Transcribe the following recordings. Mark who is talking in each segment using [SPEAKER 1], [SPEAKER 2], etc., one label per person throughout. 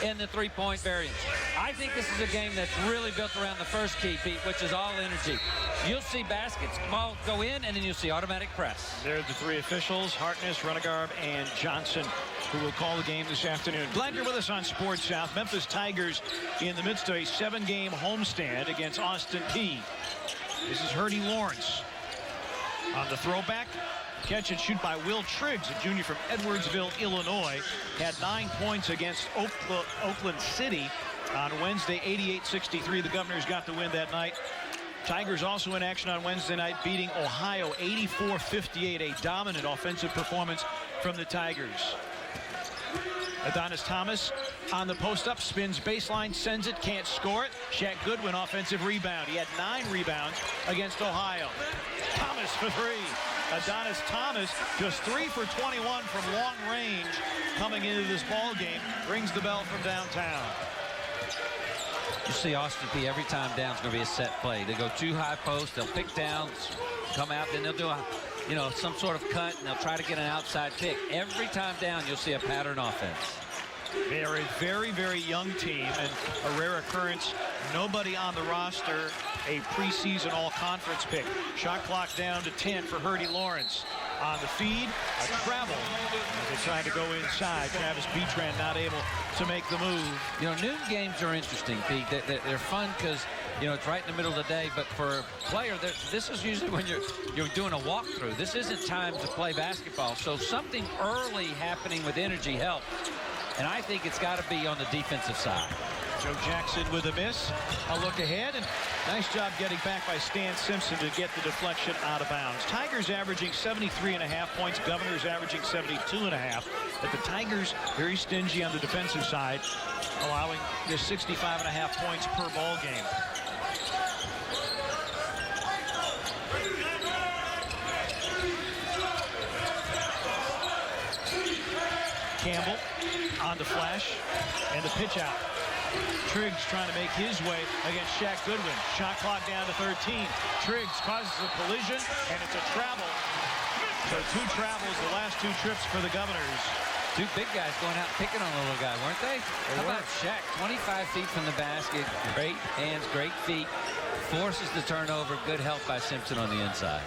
[SPEAKER 1] in the three-point variance. I think this is a game that's really built around the first key, Pete, which is all energy. You'll see basketball go in, and then you'll see automatic press.
[SPEAKER 2] There are the three officials, Hartness, Runnegarb, and Johnson, who will call the game this afternoon. Glad you're with us on Sports South. Memphis Tigers in the midst of a 7-game homestand against Austin Peay. This is Herdy Lawrence on the throwback. Catch and shoot by Will Triggs, a junior from Edwardsville, Illinois. Had 9 points against Oakland City on Wednesday, 88-63. The Governors got the win that night. Tigers also in action on Wednesday night, beating Ohio 84-58, a dominant offensive performance from the Tigers. Adonis Thomas on the post-up, spins baseline, sends it, can't score it. Shaq Goodwin, offensive rebound. He had 9 rebounds against Ohio. Thomas for 3. Adonis Thomas just 3 for 21 from long range coming into this ball game. Rings the bell from downtown.
[SPEAKER 1] You see Austin Peay every time down is going to be a set play. They go too high post, they'll pick down, come out, then they'll do a, some sort of cut, and they'll try to get an outside pick. Every time down, you'll see a pattern offense.
[SPEAKER 2] They are a very, very young team, and a rare occurrence. Nobody on the roster a preseason all-conference pick. Shot clock down to 10 for Herdy Lawrence. On the feed, a travel as they try to go inside. Travis Betran not able to make the move.
[SPEAKER 1] Noon games are interesting, Pete. They're fun because, it's right in the middle of the day. But for a player, this is usually when you're doing a walkthrough. This isn't time to play basketball. So something early happening with energy helps. And I think it's got to be on the defensive side.
[SPEAKER 2] Joe Jackson with a miss. A look ahead, and nice job getting back by Stan Simpson to get the deflection out of bounds. Tigers averaging 73.5 points. Governors averaging 72.5. But the Tigers very stingy on the defensive side, allowing just 65.5 points per ball game. Campbell on the flash and the pitch out. Triggs trying to make his way against Shaq Goodwin. Shot clock down to 13. Triggs causes a collision, and it's a travel. So 2 travels the last 2 trips for the Governors.
[SPEAKER 1] 2 big guys going out picking on the little guy, weren't they? How about Shaq? 25 feet from the basket. Great hands, great feet. Forces the turnover. Good help by Simpson on the inside.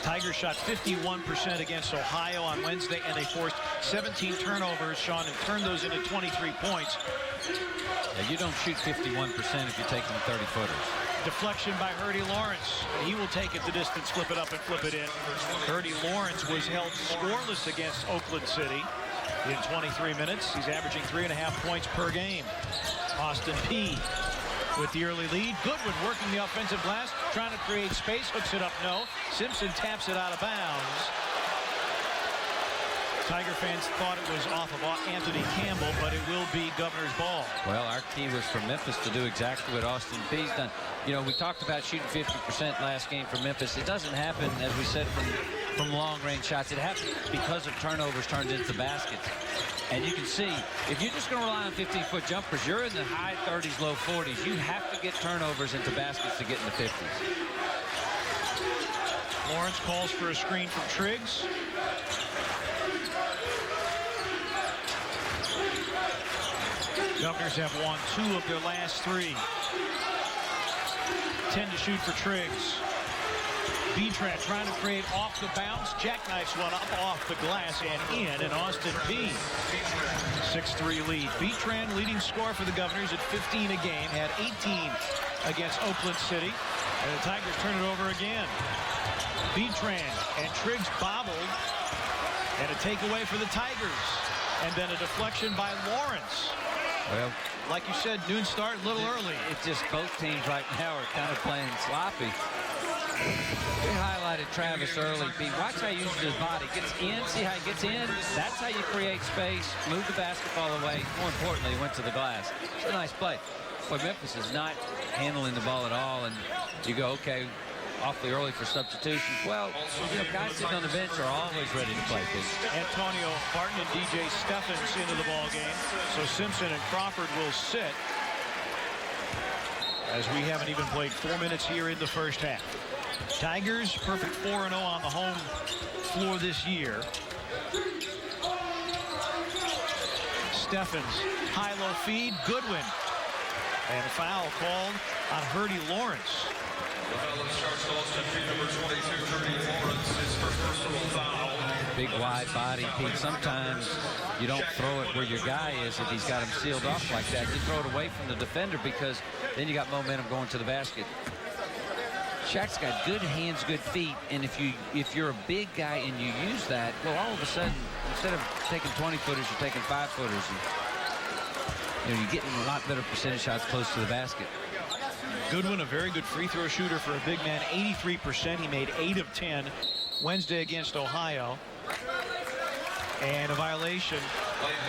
[SPEAKER 2] Tigers shot 51% against Ohio on Wednesday, and they forced 17 turnovers, Sean, and turned those into 23 points.
[SPEAKER 1] Yeah, you don't shoot 51% if you're taking 30-footers.
[SPEAKER 2] Deflection by Herdy Lawrence. He will take it the distance, flip it up, and flip it in. Herdy Lawrence was held scoreless against Oakland City in 23 minutes. He's averaging 3.5 points per game. Austin Peay with the early lead. Goodwin working the offensive glass, trying to create space, hooks it up, no. Simpson taps it out of bounds. Tiger fans thought it was off of Anthony Campbell, but it will be Governor's ball.
[SPEAKER 1] Well, our key was for Memphis to do exactly what Austin Peay's done. We talked about shooting 50% last game for Memphis. It doesn't happen, as we said, from long-range shots. It happens because of turnovers turned into baskets. And you can see, if you're just going to rely on 15-foot jumpers, you're in the high 30s, low 40s. You have to get turnovers into baskets to get in the 50s.
[SPEAKER 2] Lawrence calls for a screen from Triggs. Governors have won 2 of their last 3. 10 to shoot for Triggs. Betran trying to create off the bounce. Jackknifes one up off the glass and in, and Austin Peay 6-3 lead. Betran leading scorer for the Governors at 15 a game. Had 18 against Oakland City. And the Tigers turn it over again. Betran and Triggs bobbled. And a takeaway for the Tigers. And then a deflection by Lawrence.
[SPEAKER 1] Well,
[SPEAKER 2] like you said, noon start a little early.
[SPEAKER 1] It's just both teams right now are kind of playing sloppy. We highlighted Travis early. Watch how he uses his body. Gets in, see how he gets in? That's how you create space, move the basketball away. More importantly, he went to the glass. It's a nice play. Boy, Memphis is not handling the ball at all, and you go, okay, awfully early for substitution. Well, guys sitting on the bench are always ready to play.
[SPEAKER 2] Antonio Barton and DJ Steffens into the ball game. So Simpson and Crawford will sit, as we haven't even played 4 minutes here in the first half. Tigers perfect 4-0 on the home floor this year. Steffens, high-low feed, Goodwin. And a foul called on Hurdy Lawrence.
[SPEAKER 1] Big wide body, Pete. Sometimes you don't throw it where your guy is if he's got him sealed off like that. You throw it away from the defender because then you got momentum going to the basket. Shaq's got good hands, good feet, and if you're a big guy and you use that, well, all of a sudden, instead of taking 20-footers, you're taking 5-footers. And, you're getting a lot better percentage shots close to the basket.
[SPEAKER 2] Goodwin, a very good free throw shooter for a big man, 83%. He made 8 of 10 Wednesday against Ohio. And a violation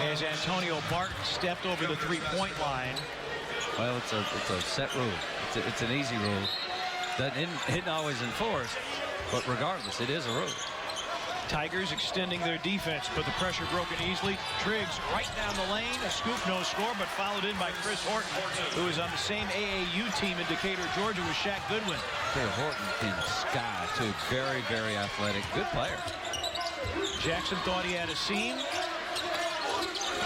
[SPEAKER 2] as Antonio Barton stepped over the three-point line.
[SPEAKER 1] Well, it's a set rule. It's an easy rule. That isn't always enforced, but regardless, it is a rule.
[SPEAKER 2] Tigers extending their defense, but the pressure broken easily. Triggs right down the lane, a scoop, no score, but followed in by Chris Horton, who is on the same AAU team in Decatur, Georgia, with Shaq Goodwin.
[SPEAKER 1] Horton can sky, too. Very, very athletic. Good player.
[SPEAKER 2] Jackson thought he had a seam.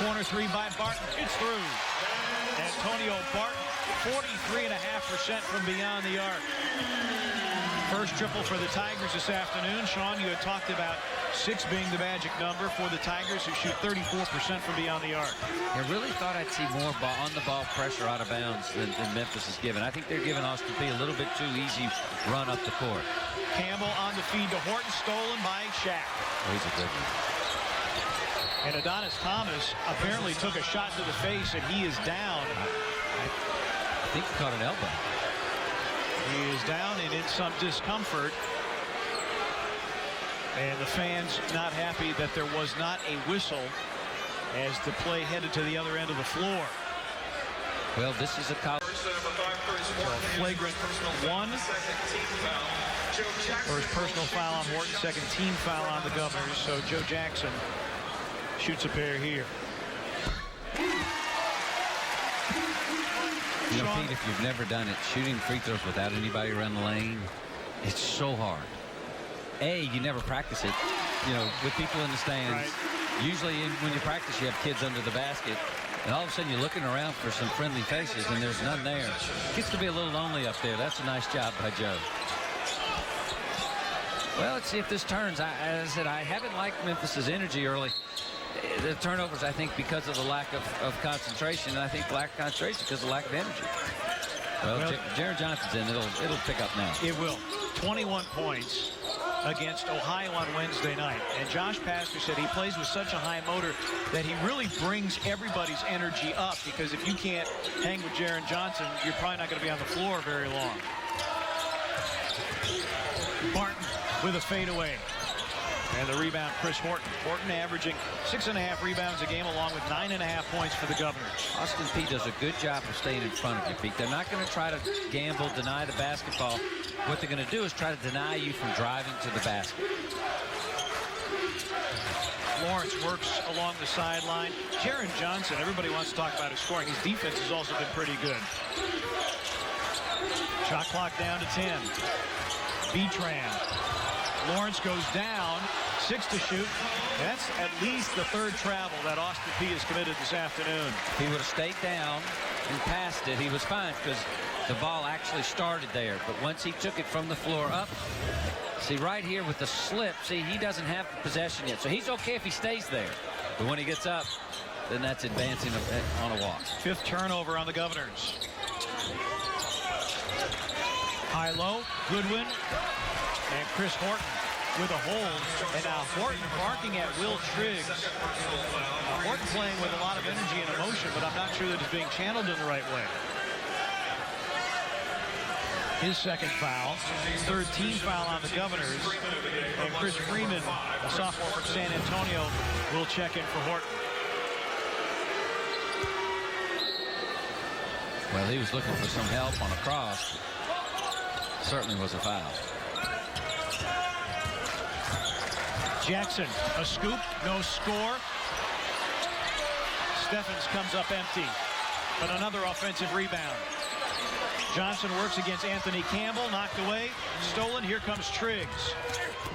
[SPEAKER 2] Corner three by Barton. It's through. Antonio Barton, 43.5% from beyond the arc. First triple for the Tigers this afternoon. Sean, you had talked about 6 being the magic number for the Tigers, who shoot 34% from beyond the arc.
[SPEAKER 1] I really thought I'd see more on-the-ball pressure out of bounds than Memphis is giving. I think they're giving Austin Peay a little bit too easy run up the court.
[SPEAKER 2] Campbell on the feed to Horton, stolen by Shaq.
[SPEAKER 1] Oh, he's a good one.
[SPEAKER 2] And Adonis Thomas apparently took a shot to the face, and he is down.
[SPEAKER 1] I think he caught an elbow.
[SPEAKER 2] He is down and in some discomfort. And the fans not happy that there was not a whistle as the play headed to the other end of the floor.
[SPEAKER 1] Well, this is a college.
[SPEAKER 2] Flagrant 1. First personal foul on Horton, second team foul on the Governors. So Joe Jackson shoots a pair here.
[SPEAKER 1] You know, Pete, if you've never done it, shooting free throws without anybody around the lane, it's so hard. You never practice it, with people in the stands.
[SPEAKER 2] Right.
[SPEAKER 1] Usually when you practice, you have kids under the basket, and all of a sudden you're looking around for some friendly faces, and there's none there. It gets to be a little lonely up there. That's a nice job by Joe. Well, let's see if this turns. As I said, I haven't liked Memphis's energy early. The turnovers, I think, because of the lack of concentration, and I think lack of concentration because of lack of energy. Well, Jaron Johnson's in. It'll pick up now.
[SPEAKER 2] It will. 21 points against Ohio on Wednesday night. And Josh Pastner said he plays with such a high motor that he really brings everybody's energy up, because if you can't hang with Jaron Johnson, you're probably not going to be on the floor very long. Barton with a fadeaway. And the rebound, Chris Horton. Horton averaging 6.5 rebounds a game, along with 9.5 points for the Governors.
[SPEAKER 1] Austin Peay does a good job of staying in front of you, Pete. They're not going to try to gamble, deny the basketball. What they're going to do is try to deny you from driving to the basket.
[SPEAKER 2] Lawrence works along the sideline. Jaron Johnson, everybody wants to talk about his scoring. His defense has also been pretty good. Shot clock down to 10. Betran. Lawrence goes down, 6 to shoot. That's at least the third travel that Austin Peay has committed this afternoon.
[SPEAKER 1] If he would have stayed down and passed it, he was fine, because the ball actually started there. But once he took it from the floor up, see right here with the slip, see, he doesn't have the possession yet. So he's okay if he stays there. But when he gets up, then that's advancing on a walk.
[SPEAKER 2] 5th turnover on the Governors. High-low, Goodwin, and Chris Horton with a hold. And now Horton barking at Will Triggs. Horton playing with a lot of energy and emotion, but I'm not sure that it's being channeled in the right way. His second foul, 3rd team foul on the Governors. And Chris Freeman, a sophomore from San Antonio, will check in for Horton.
[SPEAKER 1] Well, he was looking for some help on a cross. Certainly was a foul.
[SPEAKER 2] Jackson, a scoop, no score. Steffens comes up empty, but another offensive rebound. Johnson works against Anthony Campbell, knocked away, stolen. Here comes Triggs.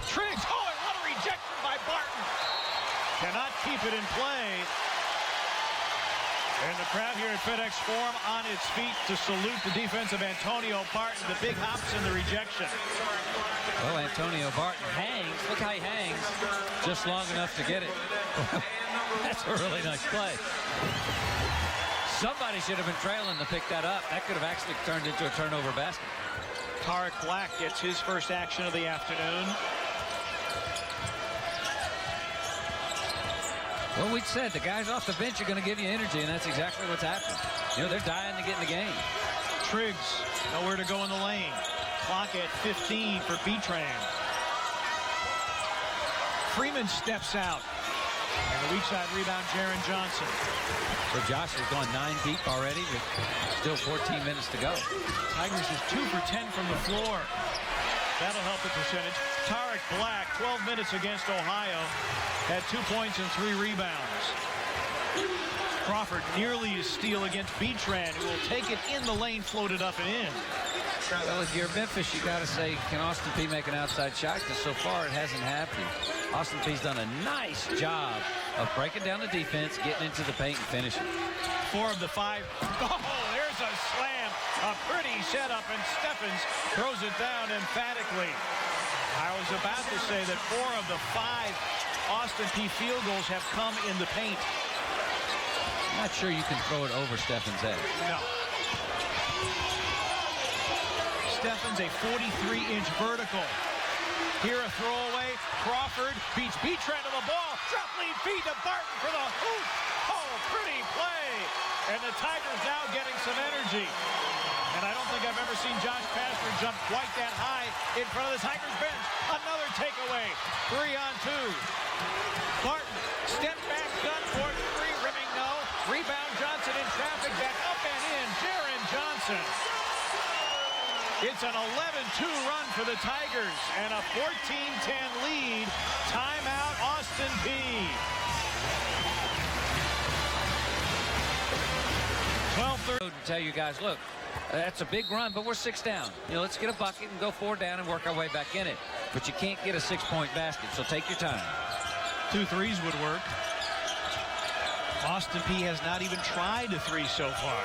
[SPEAKER 2] Triggs, oh, and what a rejection by Barton. Cannot keep it in play. And the crowd here at FedEx Forum on its feet to salute the defense of Antonio Barton. The big hops and the rejection.
[SPEAKER 1] Well, Antonio Barton hangs. Look how he hangs. Just long enough to get it. That's a really nice play. Somebody should have been trailing to pick that up. That could have actually turned into a turnover basket.
[SPEAKER 2] Tarek Black gets his first action of the afternoon.
[SPEAKER 1] Well, we said the guys off the bench are going to give you energy, and that's exactly what's happened. You know, they're dying to get in the game.
[SPEAKER 2] Triggs, nowhere to go in the lane. Clock at 15 for Betran. Freeman steps out. And the weak side rebound, Jaren Johnson.
[SPEAKER 1] So Josh has gone 9 deep already with still 14 minutes to go.
[SPEAKER 2] Tigers is 2 for 10 from the floor. That'll help the percentage. Tarek Black, 12 minutes against Ohio, had 2 points and 3 rebounds. Crawford nearly a steal against Betran, who will take it in the lane, floated up and in.
[SPEAKER 1] Well, if you're Memphis, you got to say, can Austin Peay make an outside shot? Because so far it hasn't happened. Austin Peay's done a nice job of breaking down the defense, getting into the paint, and finishing.
[SPEAKER 2] 4 of the 5. Oh, there's a slam. A pretty setup, and Steffens throws it down emphatically. I was about to say that 4 of the 5 Austin Peay field goals have come in the paint.
[SPEAKER 1] I'm not sure you can throw it over Steffens' head.
[SPEAKER 2] No. Steffens, a 43-inch vertical. Here a throwaway. Crawford beats Betran to the ball. Drop lead feed to Barton for the hoop. Oh, pretty play. And the Tigers now getting some energy. And I don't think I've ever seen Josh Pastner jump quite that high in front of the Tigers bench. Another takeaway. 3 on 2. Barton, step back, gun for 3, rimming no. Rebound Johnson in traffic, back up and in. Jaren Johnson. It's an 11-2 run for the Tigers and a 14-10 lead. Timeout, Austin Peay. 12-30.
[SPEAKER 1] Tell you guys, look, that's a big run, but we're 6 down. You know, let's get a bucket and go 4 down and work our way back in it. But you can't get a 6-point basket, so take your time.
[SPEAKER 2] 2 threes would work. Austin Peay has not even tried a 3 so far.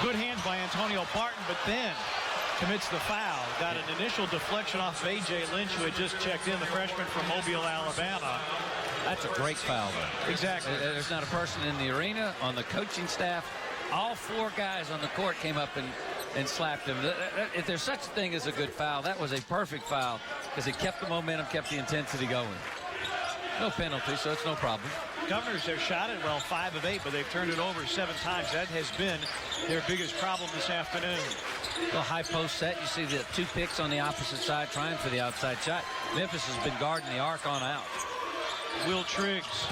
[SPEAKER 2] Good hands by Antonio Barton, but then commits the foul. Got an initial deflection off of A.J. Lynch, who had just checked in, the freshman from Mobile, Alabama.
[SPEAKER 1] That's a great foul, though.
[SPEAKER 2] Exactly.
[SPEAKER 1] There's not a person in the arena, on the coaching staff. All 4 guys on the court came up and slapped him. If there's such a thing as a good foul, that was a perfect foul because it kept the momentum, kept the intensity going. No penalty, so it's no problem.
[SPEAKER 2] Governors have shot it well, 5 of 8, but they've turned it over 7 times. That has been their biggest problem this afternoon.
[SPEAKER 1] A high post set. You see the 2 picks on the opposite side trying for the outside shot. Memphis has been guarding the arc on out.
[SPEAKER 2] Will Triggs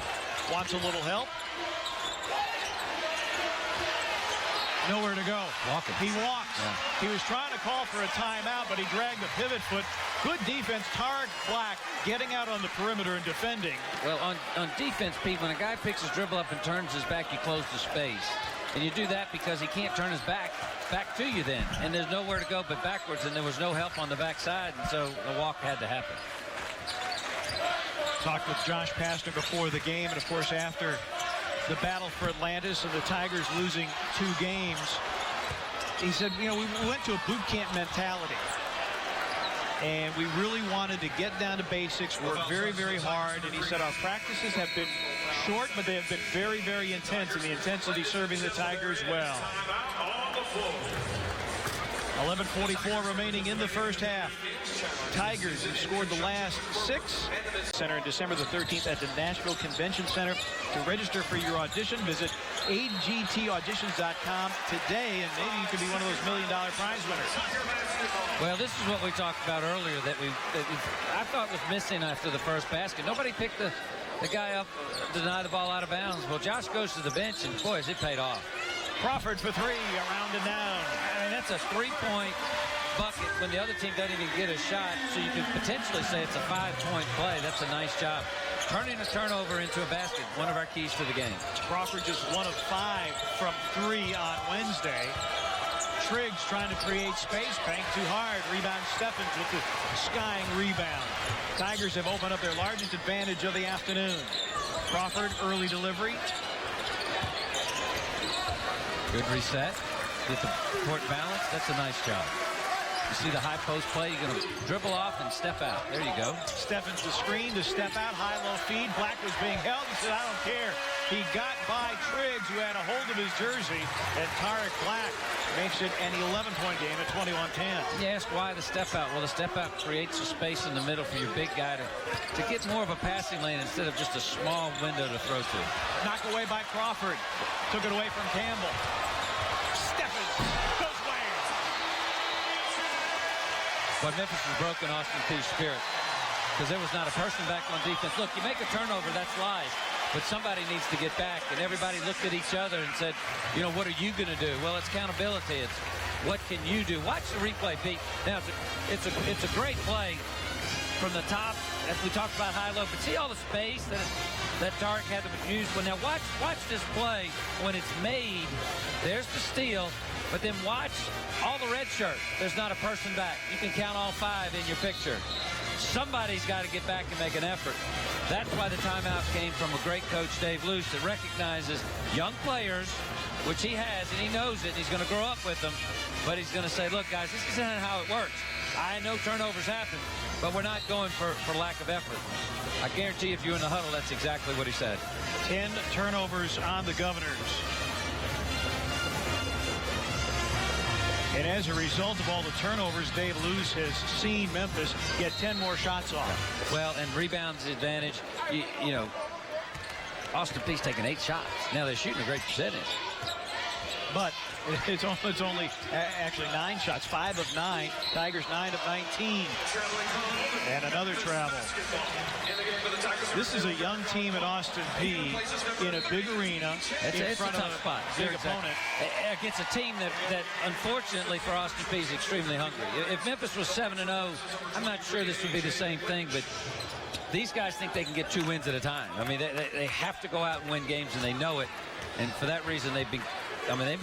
[SPEAKER 2] wants a little help. Nowhere to go.
[SPEAKER 1] Walking.
[SPEAKER 2] He walks.
[SPEAKER 1] Yeah.
[SPEAKER 2] He was trying to call for a timeout, but he dragged the pivot foot. Good defense. Tarek Black getting out on the perimeter and defending.
[SPEAKER 1] Well, on defense, Pete, when a guy picks his dribble up and turns his back, you close the space. And you do that because he can't turn his back to you then. And there's nowhere to go but backwards, and there was no help on the backside, and so the walk had to happen.
[SPEAKER 2] Talked with Josh Pastner before the game, and of course after the battle for Atlantis and the Tigers losing 2 games. He said, you know, we went to a boot camp mentality. And we really wanted to get down to basics, work very, very hard. And he said our practices have been short, but they have been very, very intense. And the intensity serving the Tigers well. 11:44 remaining in the first half. Tigers have scored the last 6. Center on December the 13th at the Nashville Convention Center. To register for your audition, visit agtauditions.com today, and maybe you could be one of those $1 million prize winners.
[SPEAKER 1] Well, this is what we talked about earlier that I thought was missing after the first basket. Nobody picked the guy up to deny the ball out of bounds. Well, Josh goes to the bench, and boy, has it paid off.
[SPEAKER 2] Crawford for 3, around and down.
[SPEAKER 1] I mean, that's a 3-point bucket when the other team doesn't even get a shot, so you could potentially say it's a 5-point play. That's a nice job. Turning a turnover into a basket, one of our keys to the game.
[SPEAKER 2] Crawford just 1 of 5 from 3 on Wednesday. Triggs trying to create space, banked too hard. Rebound Steffens with the skying rebound. Tigers have opened up their largest advantage of the afternoon. Crawford, early delivery.
[SPEAKER 1] Good reset. Get the court balance. That's a nice job. You see the high post play. You're going to dribble off and step out. There you go.
[SPEAKER 2] Steffens the screen to step out. High-low feed. Black was being held. He said, I don't care. He got by Triggs, who had a hold of his jersey. And Tarek Black makes it an 11-point game at 21-10.
[SPEAKER 1] You ask why the step out. Well, the step out creates a space in the middle for your big guy to get more of a passing lane instead of just a small window to throw to.
[SPEAKER 2] Knocked away by Crawford. Took it away from Campbell. Steffens goes away.
[SPEAKER 1] But Memphis has broken Austin Peay's spirit because there was not a person back on defense. Look, you make a turnover, that's lies. But somebody needs to get back. And everybody looked at each other and said, you know, what are you going to do? Well, it's accountability. It's what can you do? Watch the replay, Pete. Now, it's a great play from the top, as we talked about high-low. But see all the space that Tarek had to use. Well, now watch this play when it's made. There's the steal. But then watch all the red shirt. There's not a person back. You can count all 5 in your picture. Somebody's got to get back and make an effort. That's why the timeout came from a great coach, Dave Luce, that recognizes young players, which he has, and he knows it, and he's going to grow up with them. But he's going to say, look, guys, this isn't how it works. I know turnovers happen, but we're not going for lack of effort. I guarantee if you're in the huddle, that's exactly what he said.
[SPEAKER 2] 10 turnovers on the Governors. And as a result of all the turnovers, Dave Luce has seen Memphis get 10 more shots off.
[SPEAKER 1] Well, and rebounds advantage. You know, Austin Peay's taking 8 shots. Now they're shooting a great percentage.
[SPEAKER 2] But it's only actually 9 shots, 5 of 9. Tigers 9 of 19. And another travel. This is a young team at Austin Peay in a big arena.
[SPEAKER 1] It's a tough spot.
[SPEAKER 2] Big opponent.
[SPEAKER 1] Against a team that unfortunately for Austin Peay is extremely hungry. If Memphis was 7-0, I'm not sure this would be the same thing, but these guys think they can get 2 wins at a time. I mean, they have to go out and win games, and they know it. And for that reason, they've been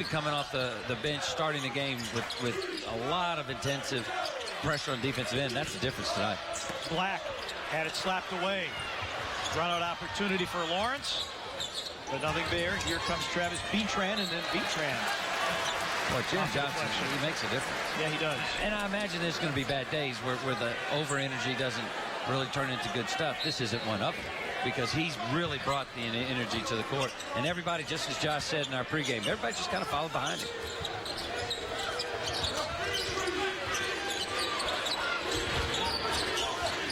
[SPEAKER 1] coming off the bench, starting the game with a lot of intensive pressure on defensive end. That's the difference tonight.
[SPEAKER 2] Black had it slapped away. Run out opportunity for Lawrence, but nothing there. Here comes Travis Betran, and then Betran.
[SPEAKER 1] Boy, Jim Johnson, he makes a difference.
[SPEAKER 2] Yeah, he does.
[SPEAKER 1] And I imagine there's going to be bad days where the over-energy doesn't really turn into good stuff. This isn't one of them, because he's really brought the energy to the court. And everybody, just as Josh said in our pregame, everybody just kind of followed behind him.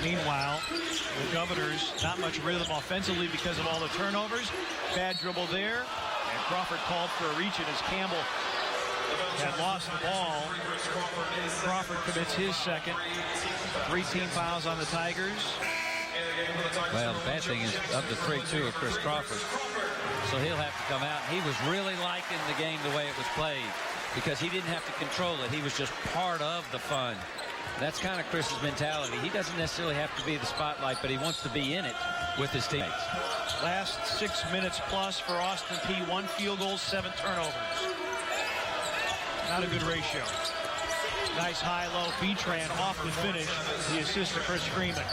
[SPEAKER 2] Meanwhile, the Governors, not much rhythm offensively because of all the turnovers. Bad dribble there. And Crawford called for a reach, and as Campbell had lost the ball, Crawford commits his second. 3 team fouls on the Tigers.
[SPEAKER 1] Well, the bad thing is up to 3-2 of Chris Crawford. So he'll have to come out. He was really liking the game the way it was played because he didn't have to control it. He was just part of the fun. That's kind of Chris's mentality. He doesn't necessarily have to be the spotlight, but he wants to be in it with his teammates.
[SPEAKER 2] Last 6 minutes plus for Austin Peay. 1 field goal, 7 turnovers. Not a good ratio. Nice high-low. Betran off the finish. The assist to Chris Freeman.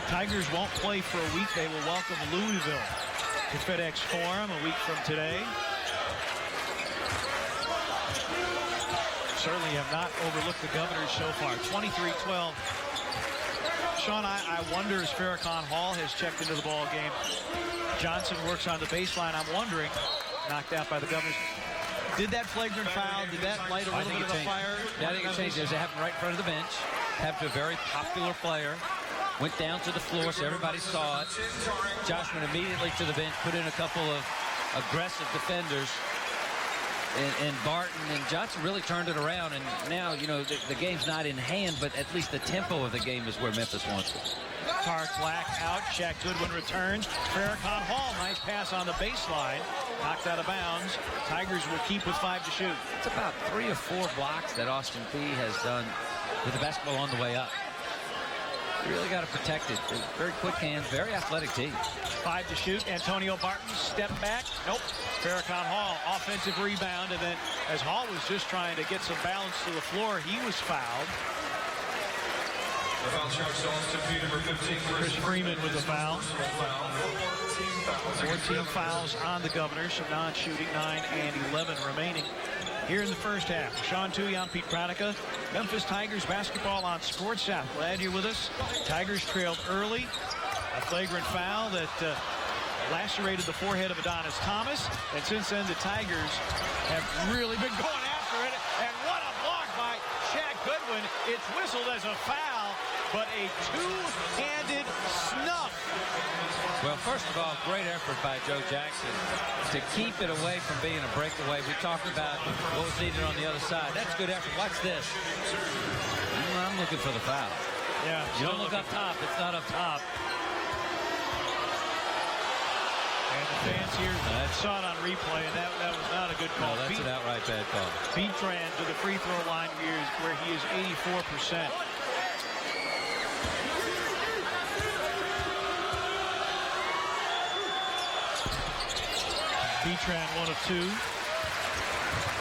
[SPEAKER 2] Tigers won't play for a week. They will welcome Louisville to FedEx Forum a week from today. Certainly have not overlooked the Governors so far. 23-12. Sean, I wonder as Farrakhan Hall has checked into the ball game. Johnson works on the baseline. I'm wondering, knocked out by the Governors. Did that flagrant foul, did that light a little bit of a fire?
[SPEAKER 1] Yeah, I think it changed. It happened right in front of the bench. Happened to a very popular player. Went down to the floor so everybody saw it. Josh went immediately to the bench, put in a couple of aggressive defenders. And Barton and Johnson really turned it around, and now, you know, the game's not in hand, but at least the tempo of the game is where Memphis wants it.
[SPEAKER 2] Tarek Black out. Shaq Goodwin returns. Farrakhan Hall, nice pass on the baseline. Knocked out of bounds. Tigers will keep with 5 to shoot.
[SPEAKER 1] It's about 3 or 4 blocks that Austin Peay has done with the basketball on the way up. You really got to protect it. Very quick hands, very athletic team.
[SPEAKER 2] 5 to shoot. Antonio Barton, step back. Nope. Farrakhan Hall, offensive rebound. And then as Hall was just trying to get some balance to the floor, he was fouled. Chris Freeman with the foul. 14 fouls on the Governors, some non-shooting, 9 and 11 remaining here in the first half. Sean Tuion, Pete Pranica, Memphis Tigers basketball on Sports South. Glad you're with us. Tigers trailed early. A flagrant foul that lacerated the forehead of Adonis Thomas. And since then, the Tigers have really been going after it. And what a block by Shaq Goodwin. It's whistled as a foul, but a two-handed snuff.
[SPEAKER 1] Well, first of all, great effort by Joe Jackson to keep it away from being a breakaway. We talked about what was needed on the other side. That's good effort. Watch this. I'm looking for the foul.
[SPEAKER 2] Yeah.
[SPEAKER 1] You don't look up top. It's not up top.
[SPEAKER 2] And the fans here saw it on replay, and that was not a good call.
[SPEAKER 1] No, that's an outright bad call.
[SPEAKER 2] Betran to the free throw line where he is 84%. Betran 1 of 2.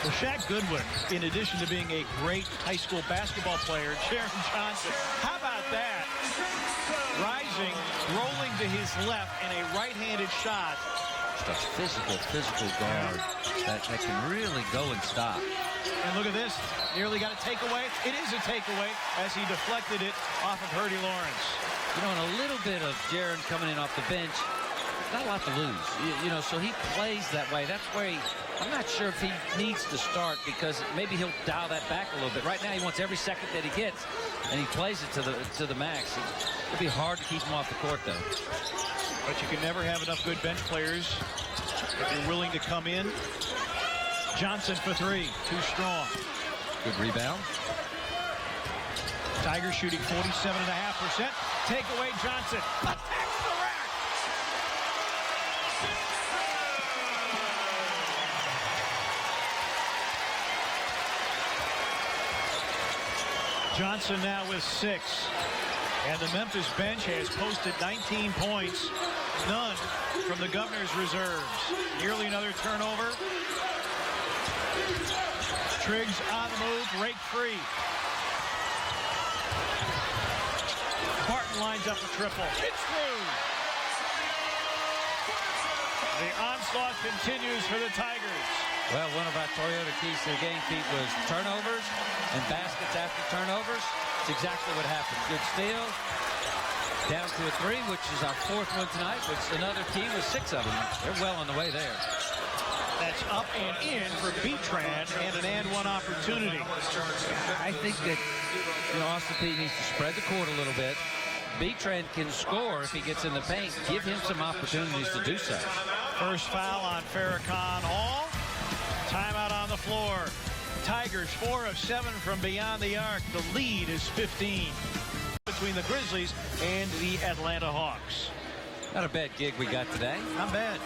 [SPEAKER 2] Well, Shaq Goodwin, in addition to being a great high school basketball player, Jaron Johnson, how about that? Rising, rolling to his left, and a right-handed shot.
[SPEAKER 1] Just a physical guard that can really go and stop.
[SPEAKER 2] And look at this. Nearly got a takeaway. It is a takeaway as he deflected it off of Hurdy Lawrence.
[SPEAKER 1] You know, and a little bit of Jaron coming in off the bench. Not a lot to lose, you know, so he plays that way. That's where I'm not sure if he needs to start, because maybe he'll dial that back a little bit. Right now, he wants every second that he gets, and he plays it to the max. It'll be hard to keep him off the court, though.
[SPEAKER 2] But you can never have enough good bench players if you're willing to come in. Johnson for 3, too strong.
[SPEAKER 1] Good rebound.
[SPEAKER 2] Tigers shooting 47.5%. Take away Johnson. Attacks the rack. Johnson now with 6. And the Memphis bench has posted 19 points. None from the Governors' reserves. Nearly another turnover. Triggs on the move, rake free. Barton lines up a triple. It's through. The onslaught continues for the Tigers.
[SPEAKER 1] Well, one of our Toyota keys to the game, Pete, was turnovers and baskets after turnovers. It's exactly what happened. Good steal. Down to a 3, which is our 4th one tonight, which another key with 6 of them. They're well on the way there.
[SPEAKER 2] That's up and in for Betran and an and-one opportunity.
[SPEAKER 1] I think that, you know, Austin Peay needs to spread the court a little bit. Betran can score if he gets in the paint. Give him some opportunities to do so.
[SPEAKER 2] First foul on Farrakhan Hall. Timeout on the floor. Tigers 4 of 7 from beyond the arc. The lead is 15 between the Grizzlies and the Atlanta Hawks.
[SPEAKER 1] Not a bad gig we got today.
[SPEAKER 2] Not bad.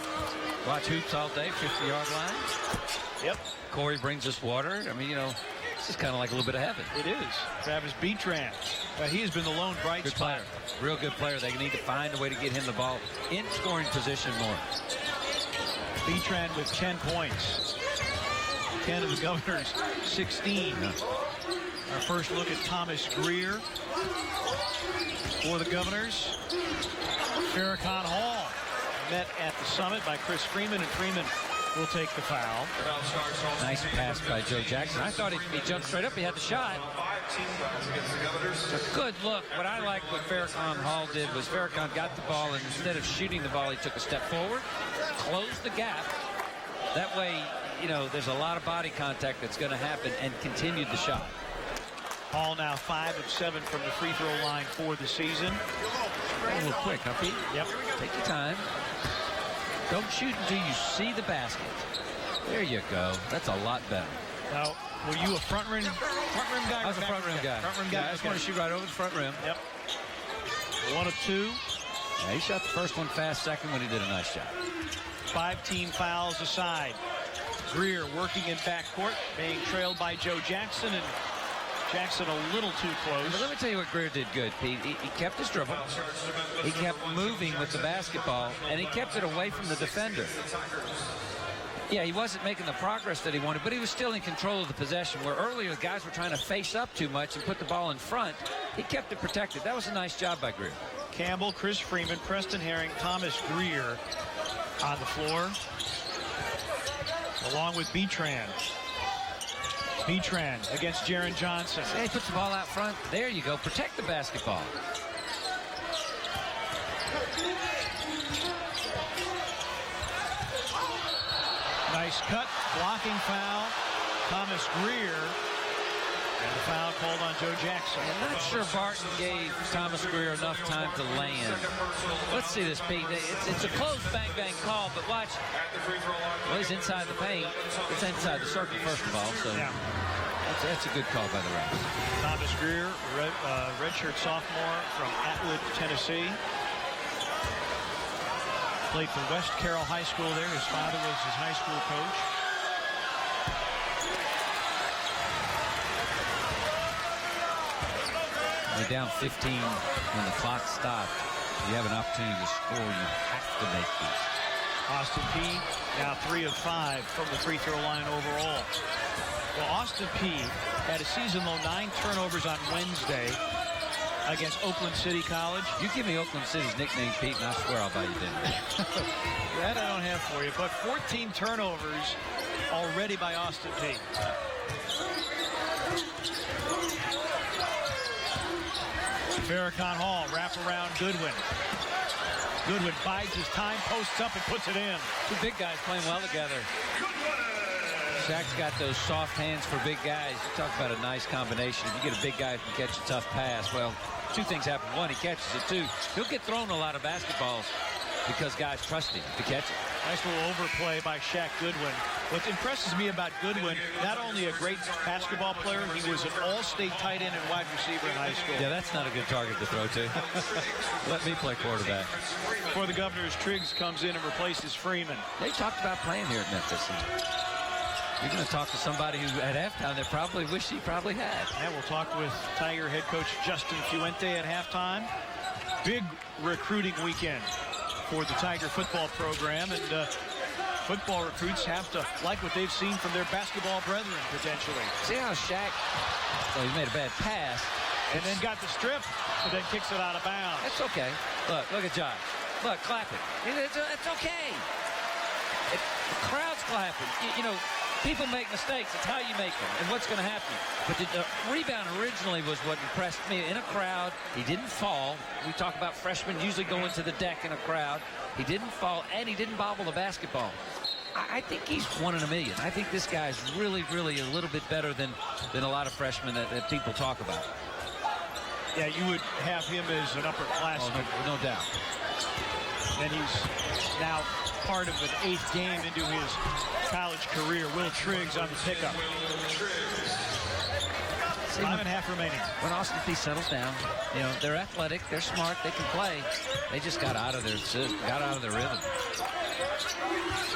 [SPEAKER 1] Watch hoops all day, 50-yard line.
[SPEAKER 2] Yep.
[SPEAKER 1] Corey brings us water. I mean, you know, this is kind of like a little bit of heaven.
[SPEAKER 2] It is. Travis Betran. He has been the lone bright
[SPEAKER 1] good
[SPEAKER 2] spot.
[SPEAKER 1] Player. Real good player. They need to find a way to get him the ball in scoring position more.
[SPEAKER 2] Betran with 10 points. 10 of the Governors, 16.
[SPEAKER 1] Yeah.
[SPEAKER 2] Our first look at Thomas Greer for the Governors. Farrakhan Hall met at the summit by Chris Freeman, and Freeman will take the foul.
[SPEAKER 1] Nice pass by Joe Jackson. I thought he jumped straight up. He had the shot. It's a good look. What I like what Farrakhan Hall did was Farrakhan got the ball, and instead of shooting the ball, he took a step forward, closed the gap. That way, you know, there's a lot of body contact that's going to happen, and continued the shot.
[SPEAKER 2] Hall now 5 of 7 from the free throw line for the season.
[SPEAKER 1] A little quick, huh, Pete?
[SPEAKER 2] Yep.
[SPEAKER 1] Take your time. Don't shoot until you see the basket. There you go. That's a lot better.
[SPEAKER 2] Now, were you a front rim guy?
[SPEAKER 1] I was a front rim guy.
[SPEAKER 2] Front rim guy.
[SPEAKER 1] Yeah, I just want to shoot right over the front rim.
[SPEAKER 2] Yep. 1 of 2.
[SPEAKER 1] Yeah, he shot the first one fast, second one he did a nice job.
[SPEAKER 2] 5 team fouls aside. Greer working in backcourt, being trailed by Joe Jackson, and Jackson a little too close.
[SPEAKER 1] But let me tell you what Greer did good, Pete. He kept his dribble. He kept moving with the basketball, and he kept it away from the defender. Yeah, he wasn't making the progress that he wanted, but he was still in control of the possession, where earlier the guys were trying to face up too much and put the ball in front. He kept it protected. That was a nice job by Greer.
[SPEAKER 2] Campbell, Chris Freeman, Preston Herring, Thomas Greer on the floor, along with Betran. Betran against Jaron Johnson.
[SPEAKER 1] He puts the ball out front. There you go. Protect the basketball.
[SPEAKER 2] Nice cut, blocking foul. Thomas Greer. And the foul called on Joe Jackson.
[SPEAKER 1] I'm not sure Barton gave Thomas Greer enough time to land. Let's see this, Pete. It's a close bang-bang call, but watch. Well, he's inside the paint. It's inside the circle, first of all. So yeah. That's a good call by the refs.
[SPEAKER 2] Thomas Greer, redshirt sophomore from Atwood, Tennessee. Played for West Carroll High School there. His father was his high school coach.
[SPEAKER 1] You're down 15 when the clock stopped. You have an opportunity to score. You have to make these.
[SPEAKER 2] Austin Peay now 3 of 5 from the free throw line overall. Well, Austin Peay had a season-low 9 turnovers on Wednesday against Oakland City College.
[SPEAKER 1] You give me Oakland City's nickname, Pete, and I swear I'll buy you dinner.
[SPEAKER 2] That I don't have for you, but 14 turnovers already by Austin Peay. Farrakhan Hall, wrap around Goodwin. Goodwin bides his time, posts up and puts it in.
[SPEAKER 1] Two big guys playing well together. Shaq's got those soft hands for big guys. You talk about a nice combination. If you get a big guy who can catch a tough pass, well, two things happen. One, he catches it. Two, he'll get thrown a lot of basketballs because guys trust him to catch it.
[SPEAKER 2] Nice little overplay by Shaq Goodwin. What impresses me about Goodwin, not only a great basketball player, he was an all-state tight end and wide receiver in high school.
[SPEAKER 1] Yeah, that's not a good target to throw to. Let me play quarterback.
[SPEAKER 2] For the Governors, Triggs comes in and replaces Freeman.
[SPEAKER 1] They talked about playing here at Memphis. You're going to talk to somebody who at halftime they probably wish he probably had.
[SPEAKER 2] And we'll talk with Tiger head coach Justin Fuente at halftime. Big recruiting weekend for the Tiger football program, and football recruits have to like what they've seen from their basketball brethren, potentially.
[SPEAKER 1] See how Shaq, well, he made a bad pass.
[SPEAKER 2] And then got the strip, but then kicks it out of bounds.
[SPEAKER 1] That's okay. Look at Josh. Look, clapping. It's okay. The crowd's clapping. You know, people make mistakes. It's how you make them and what's going to happen. But the rebound originally was what impressed me. In a crowd, he didn't fall. We talk about freshmen usually go into the deck in a crowd. He didn't fall, and he didn't bobble the basketball. I think he's 1 in a million. I think this guy's really, really a little bit better than a lot of freshmen that people talk about.
[SPEAKER 2] Yeah, you would have him as an upperclassman.
[SPEAKER 1] Oh, no doubt.
[SPEAKER 2] And he's now part of an 8th game into his college career. Will Triggs on the pickup. 5.5 remaining.
[SPEAKER 1] When Austin Peay settles down, you know, they're athletic, they're smart, they can play. They just got out of their rhythm.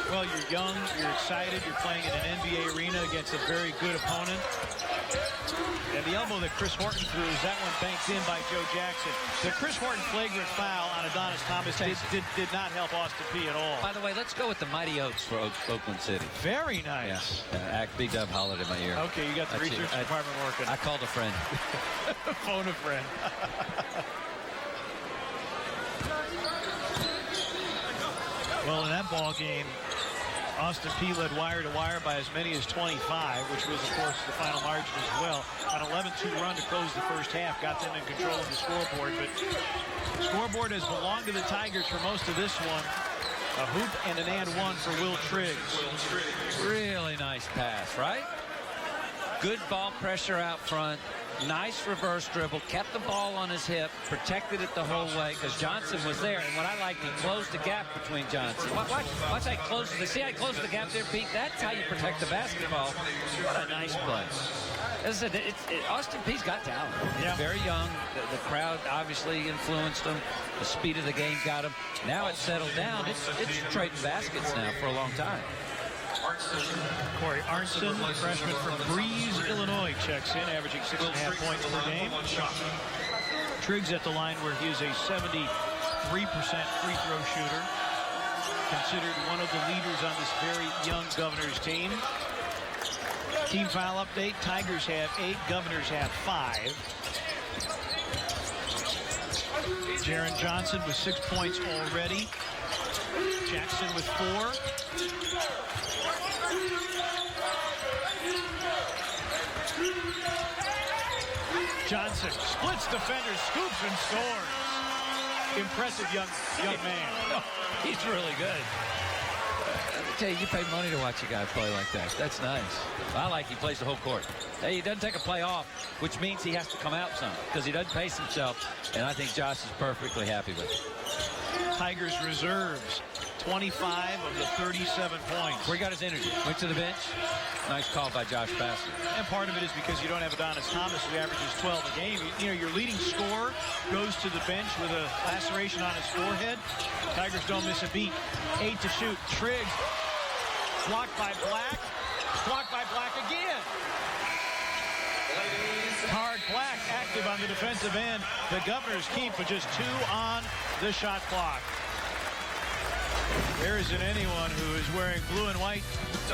[SPEAKER 2] Well, you're young, you're excited, you're playing in an NBA arena against a very good opponent. And the elbow that Chris Horton threw, that one banked in by Joe Jackson. The Chris Horton flagrant foul on Adonis Thomas did not help Austin Peay at all.
[SPEAKER 1] By the way, let's go with the Mighty Oaks for Oakland City.
[SPEAKER 2] Very nice.
[SPEAKER 1] Yeah. B-Dub hollered in my ear.
[SPEAKER 2] Okay, you got the research department working.
[SPEAKER 1] I called a friend.
[SPEAKER 2] Phone a friend. Well, in that ball game, Austin Peay led wire to wire by as many as 25, which was, of course, the final margin as well. An 11-2 run to close the first half got them in control of the scoreboard, but the scoreboard has belonged to the Tigers for most of this one. A hoop and an and one for Will Triggs.
[SPEAKER 1] Really nice pass, right? Good ball pressure out front. Nice reverse dribble, kept the ball on his hip, protected it the whole way because Johnson was there. And what I liked, he closed the gap between Johnson. Watch how he closes the, see how he closed the gap there, Pete? That's how you protect the basketball. What a nice play. As I said, Austin Peay's got talent. He's very young. The crowd obviously influenced him. The speed of the game got him. Now it's settled down. It's trading baskets now for a long time.
[SPEAKER 2] Corey Arnson, freshman from Breeze, Illinois, checks in, averaging 6.5 points per game. Triggs at the line where he is a 73% free throw shooter. considered one of the leaders on this very young Governors team. Team foul update. Tigers have 8, Governors have 5. Jaron Johnson with 6 points already. Jackson with 4. Johnson splits defenders, scoops and scores. Impressive young man.
[SPEAKER 1] He's really good. Let me tell you, you pay money to watch a guy play like that. That's nice. I like he plays the whole court. Hey, he doesn't take a play off, which means he has to come out some because he doesn't pace himself, and I think Josh is perfectly happy with it.
[SPEAKER 2] Tigers reserves 25 of the 37 points.
[SPEAKER 1] Where he got his energy. Went to the bench. Nice call by Josh Bassett.
[SPEAKER 2] And part of it is because you don't have Adonis Thomas, who averages 12 a game. You know, your leading scorer goes to the bench with a laceration on his forehead. Tigers don't miss a beat. 8 to shoot. Triggs blocked by Black. Blocked by Black again. Card Black active on the defensive end. The Governors keep with just 2 on the shot clock. There isn't anyone who is wearing blue and white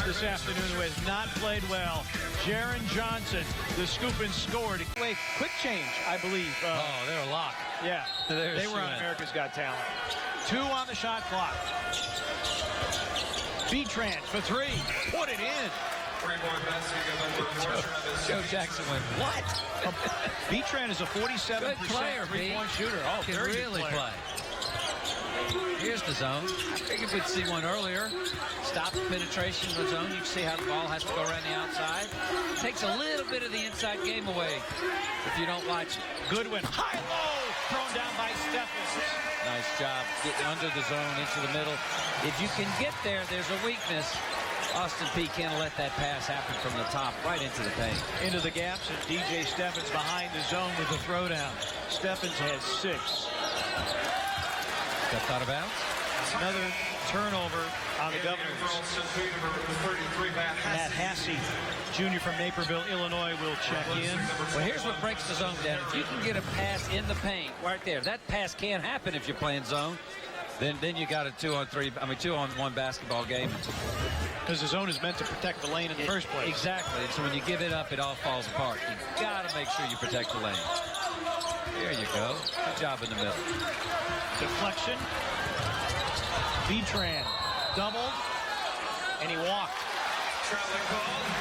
[SPEAKER 2] this afternoon who has not played well. Jaron Johnson, the scoop and scored. Wait, quick change, I believe.
[SPEAKER 1] They're a lock.
[SPEAKER 2] Yeah, they were on America's Got Talent. 2 on the shot clock. Betran for 3. Put it in.
[SPEAKER 1] Joe Jackson went, what?
[SPEAKER 2] Betran is a 47% three-point shooter. Oh,
[SPEAKER 1] can really play. Here's the zone. I figured we'd see one earlier. Stop the penetration of the zone. You can see how the ball has to go around the outside. Takes a little bit of the inside game away if you don't watch it.
[SPEAKER 2] Goodwin, high-low, thrown down by Stephens.
[SPEAKER 1] Nice job getting under the zone, into the middle. If you can get there, there's a weakness. Austin Peay can't let that pass happen from the top right into the paint.
[SPEAKER 2] Into the gaps, and DJ Stephens behind the zone with the throwdown. Stephens has 6.
[SPEAKER 1] Stepped out of bounds.
[SPEAKER 2] Another turnover on the Governors. Matt Hassey, junior from Naperville, Illinois, will check in.
[SPEAKER 1] Well, here's what breaks the zone down. If you can get a pass in the paint right there, that pass can't happen if you're playing zone. Then you got a 2-on-1 basketball game.
[SPEAKER 2] Because the zone is meant to protect the lane in the first place.
[SPEAKER 1] Exactly. And so when you give it up, it all falls apart. You got to make sure you protect the lane. There you go. Good job in the middle.
[SPEAKER 2] Deflection. Betran doubled, and he walked.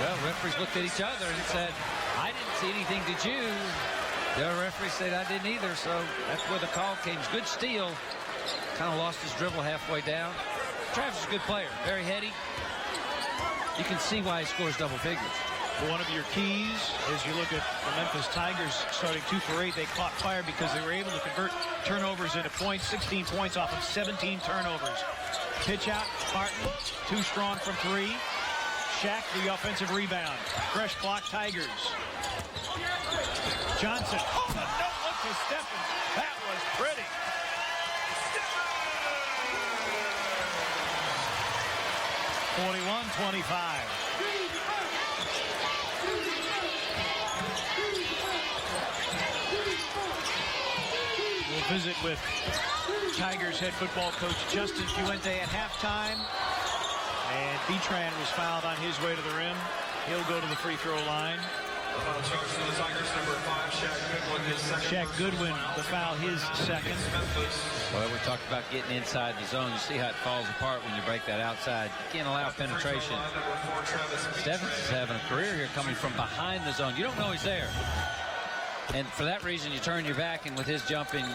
[SPEAKER 1] Well, referees looked at each other and said, I didn't see anything, did you? The other referee said, I didn't either, so that's where the call came. Good steal. Kind of lost his dribble halfway down. Travis is a good player, very heady. You can see why he scores double figures.
[SPEAKER 2] One of your keys, as you look at the Memphis Tigers starting 2 for 8, they caught fire because they were able to convert turnovers into points. 16 points off of 17 turnovers. Pitch out, Martin, too strong from 3. Shaq, the offensive rebound. Fresh clock, Tigers. Johnson, the no-look to Stephens. That was pretty. (41-25). We'll visit with Tigers head football coach Justin Fuente at halftime. And Betran was fouled on his way to the rim. He'll go to the free throw line. Shaq Goodwin, the foul, his second.
[SPEAKER 1] Well, we talked about getting inside the zone. You see how it falls apart when you break that outside. You can't allow penetration. Stephens is having a career here coming from behind the zone. You don't know he's there. And for that reason, you turn your back, and with his jumping,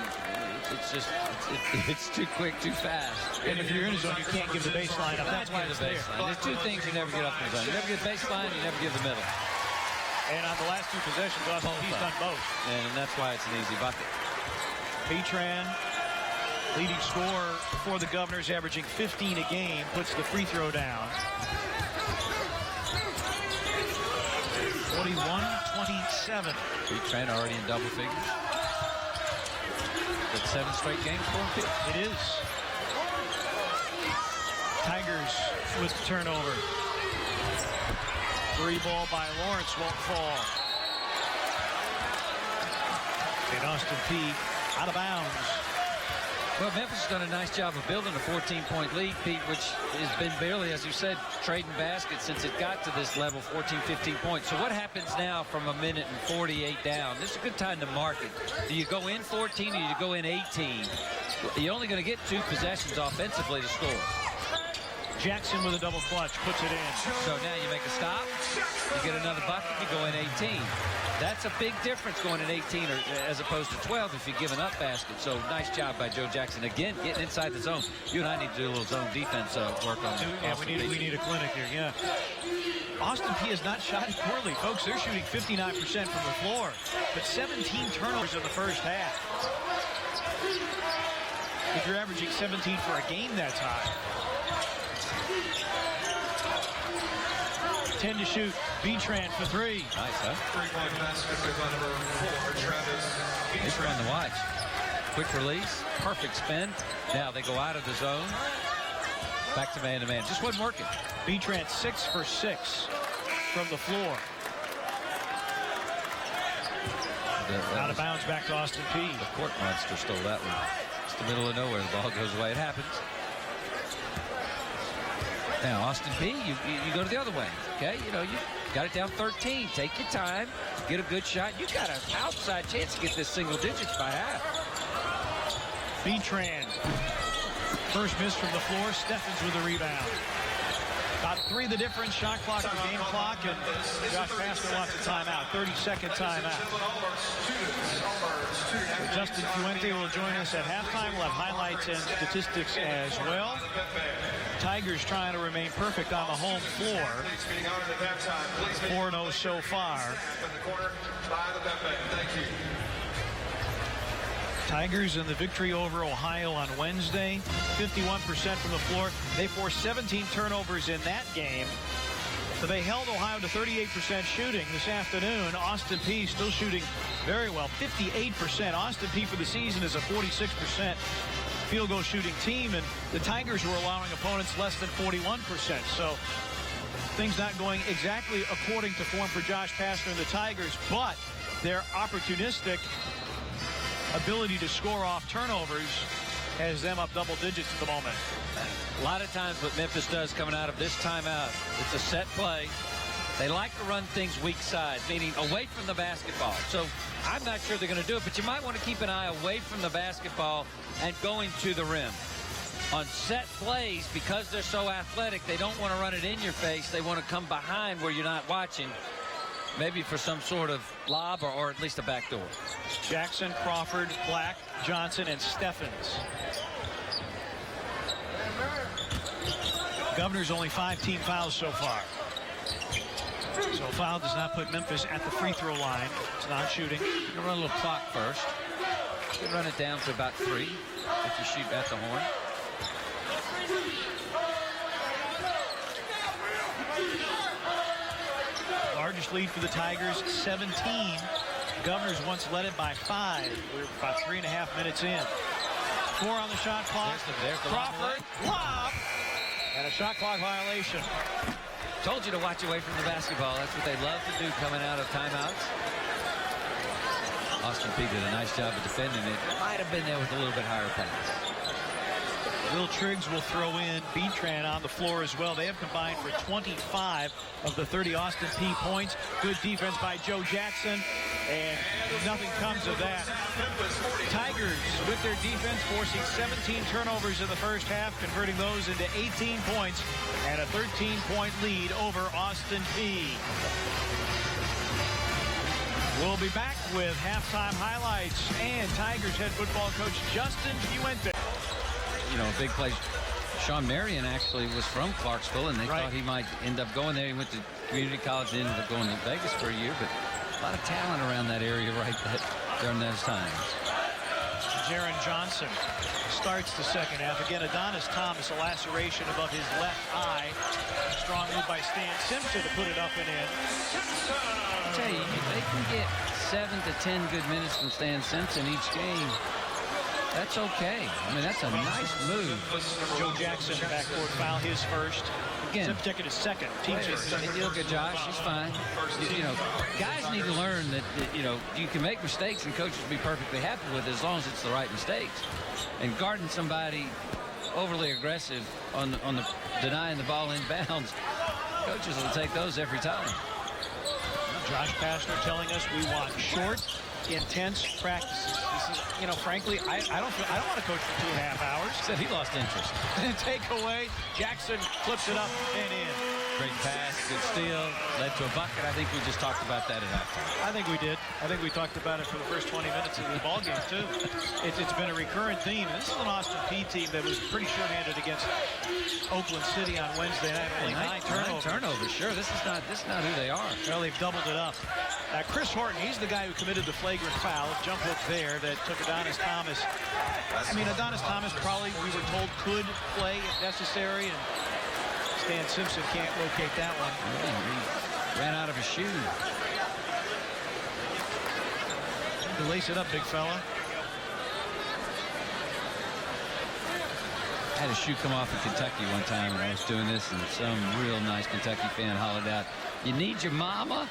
[SPEAKER 1] it's too quick, too fast.
[SPEAKER 2] And if you're in the zone, you can't give the baseline up.
[SPEAKER 1] That's why the baseline. There's 2 things you never get up in the zone. You never get the baseline, you never give the middle.
[SPEAKER 2] And on the last 2 possessions, Austin Peay's done both.
[SPEAKER 1] And that's why it's an easy bucket.
[SPEAKER 2] Betran, leading scorer for the Governors, averaging 15 a game, puts the free throw down. 41-27.
[SPEAKER 1] Betran already in double figures. That's 7 straight games for him.
[SPEAKER 2] It is. Tigers with the turnover. 3 ball by Lawrence won't fall. And Austin Peay out of bounds.
[SPEAKER 1] Well, Memphis has done a nice job of building a 14-point lead, Pete, which has been barely, as you said, trading baskets since it got to this level, 14, 15 points. So what happens now from 1:48 down? This is a good time to market. Do you go in 14 or do you go in 18? You're only going to get 2 possessions offensively to score.
[SPEAKER 2] Jackson with a double clutch, puts it in.
[SPEAKER 1] So now you make a stop, you get another bucket, you go in 18. That's a big difference going in 18 as opposed to 12 if you're giving up baskets. So nice job by Joe Jackson. Again, getting inside the zone. You and I need to do a little zone defense work on that.
[SPEAKER 2] Yeah, we need a clinic here, yeah. Austin Peay has not shot it poorly. Folks, they're shooting 59% from the floor, but 17 turnovers in the first half. If you're averaging 17 for a game, that's high. 10 to shoot. Betran for 3.
[SPEAKER 1] Nice, huh?
[SPEAKER 3] 3-point basket with number 4, Travis.
[SPEAKER 1] It's fun to watch. Quick release, perfect spin. Now they go out of the zone. Back to man-to-man. Just wasn't working.
[SPEAKER 2] Betran 6 for 6 from the floor. Out of bounds back to Austin Peay.
[SPEAKER 1] The court monster stole that one. It's the middle of nowhere. The ball goes away. It happens. Now, Austin Peay, you go to the other way, okay? You know, you got it down 13. Take your time. Get a good shot. You got an outside chance to get this single digits by half.
[SPEAKER 2] Betran. First miss from the floor. Steffens with the rebound. About 3 the difference. Shot clock or game clock. And Josh Pastner wants a timeout. 30-second timeout. Justin Fuente will join us at halftime. We'll have highlights and statistics as well. Tigers trying to remain perfect on the home floor. 4-0 so far. Tigers in the victory over Ohio on Wednesday. 51% from the floor. They forced 17 turnovers in that game. So they held Ohio to 38% shooting this afternoon. Austin Peay still shooting very well, 58%. Austin Peay for the season is a 46% field goal shooting team, and the Tigers were allowing opponents less than 41%. So things not going exactly according to form for Josh Pastner and the Tigers, but their opportunistic ability to score off turnovers has them up double digits at the moment.
[SPEAKER 1] A lot of times what Memphis does coming out of this timeout, it's a set play. They like to run things weak side, meaning away from the basketball. So I'm not sure they're going to do it, but you might want to keep an eye away from the basketball and going to the rim. On set plays, because they're so athletic, they don't want to run it in your face. They want to come behind where you're not watching, maybe for some sort of lob or at least a backdoor.
[SPEAKER 2] Jackson, Crawford, Black, Johnson, and Steffens. Governor's only 5 team fouls so far. So foul does not put Memphis at the free throw line. It's not shooting.
[SPEAKER 1] You can run a little clock first. You can run it down to about 3 if you shoot at the horn.
[SPEAKER 2] Largest lead for the Tigers, 17. Governors once led it by 5. We're about 3.5 minutes in. 4 on the shot clock.
[SPEAKER 1] There's the
[SPEAKER 2] Crawford, lob, and a shot clock violation.
[SPEAKER 1] Told you to watch away from the basketball. That's what they love to do coming out of timeouts. Austin Peay did a nice job of defending it. Might have been there with a little bit higher pass.
[SPEAKER 2] Will Triggs will throw in Betran on the floor as well. They have combined for 25 of the 30 Austin Peay points. Good defense by Joe Jackson, and nothing comes of that. Tigers, with their defense, forcing 17 turnovers in the first half, converting those into 18 points and a 13-point lead over Austin Peay. We'll be back with halftime highlights and Tigers head football coach Justin Fuente.
[SPEAKER 1] You know, a big play. Sean Marion actually was from Clarksville, and they thought he might end up going there. He went to community college and ended up going to Vegas for a year, but a lot of talent around that area during those times.
[SPEAKER 2] Jaron Johnson starts the second half. Again, Adonis Thomas, a laceration above his left eye. Strong move by Stan Simpson to put it up and in.
[SPEAKER 1] I tell you, they can get 7 to 10 good minutes from Stan Simpson each game. That's okay. I mean, that's a nice move.
[SPEAKER 2] Joe Jackson backcourt foul, his first.
[SPEAKER 1] again,
[SPEAKER 2] Ziptick is second. Team's first.
[SPEAKER 1] you look at Josh, he's fine. You know, guys need to learn that, you know, you can make mistakes and coaches will be perfectly happy with it as long as it's the right mistakes. And guarding somebody overly aggressive on the denying the ball inbounds, coaches will take those every time.
[SPEAKER 2] Josh Pastner telling us we want short, intense practices. This is, you know, frankly, I don't want to coach for 2.5 hours.
[SPEAKER 1] Said he lost interest.
[SPEAKER 2] Take away. Jackson flips it up and in.
[SPEAKER 1] Great pass, good steal, led to a bucket. I think we just talked about that at halftime.
[SPEAKER 2] I think we did. I think we talked about it for the first 20 minutes of the ball game too. It's been a recurrent theme. This is an Austin Peay team that was pretty short-handed against Oakland City on Wednesday night. Only 9 turnovers.
[SPEAKER 1] 9 turnovers, sure. This is not who they are.
[SPEAKER 2] Well, they've doubled it up. Chris Horton, he's the guy who committed the flagrant foul. Jump hook there that took Adonis Thomas. I mean, Adonis Thomas probably, we were told, could play if necessary, and Stan Simpson can't locate that one.
[SPEAKER 1] He ran out of his shoe.
[SPEAKER 2] To lace it up, big fella.
[SPEAKER 1] I had a shoe come off in Kentucky one time when I was doing this, and some real nice Kentucky fan hollered out, "You need your mama?"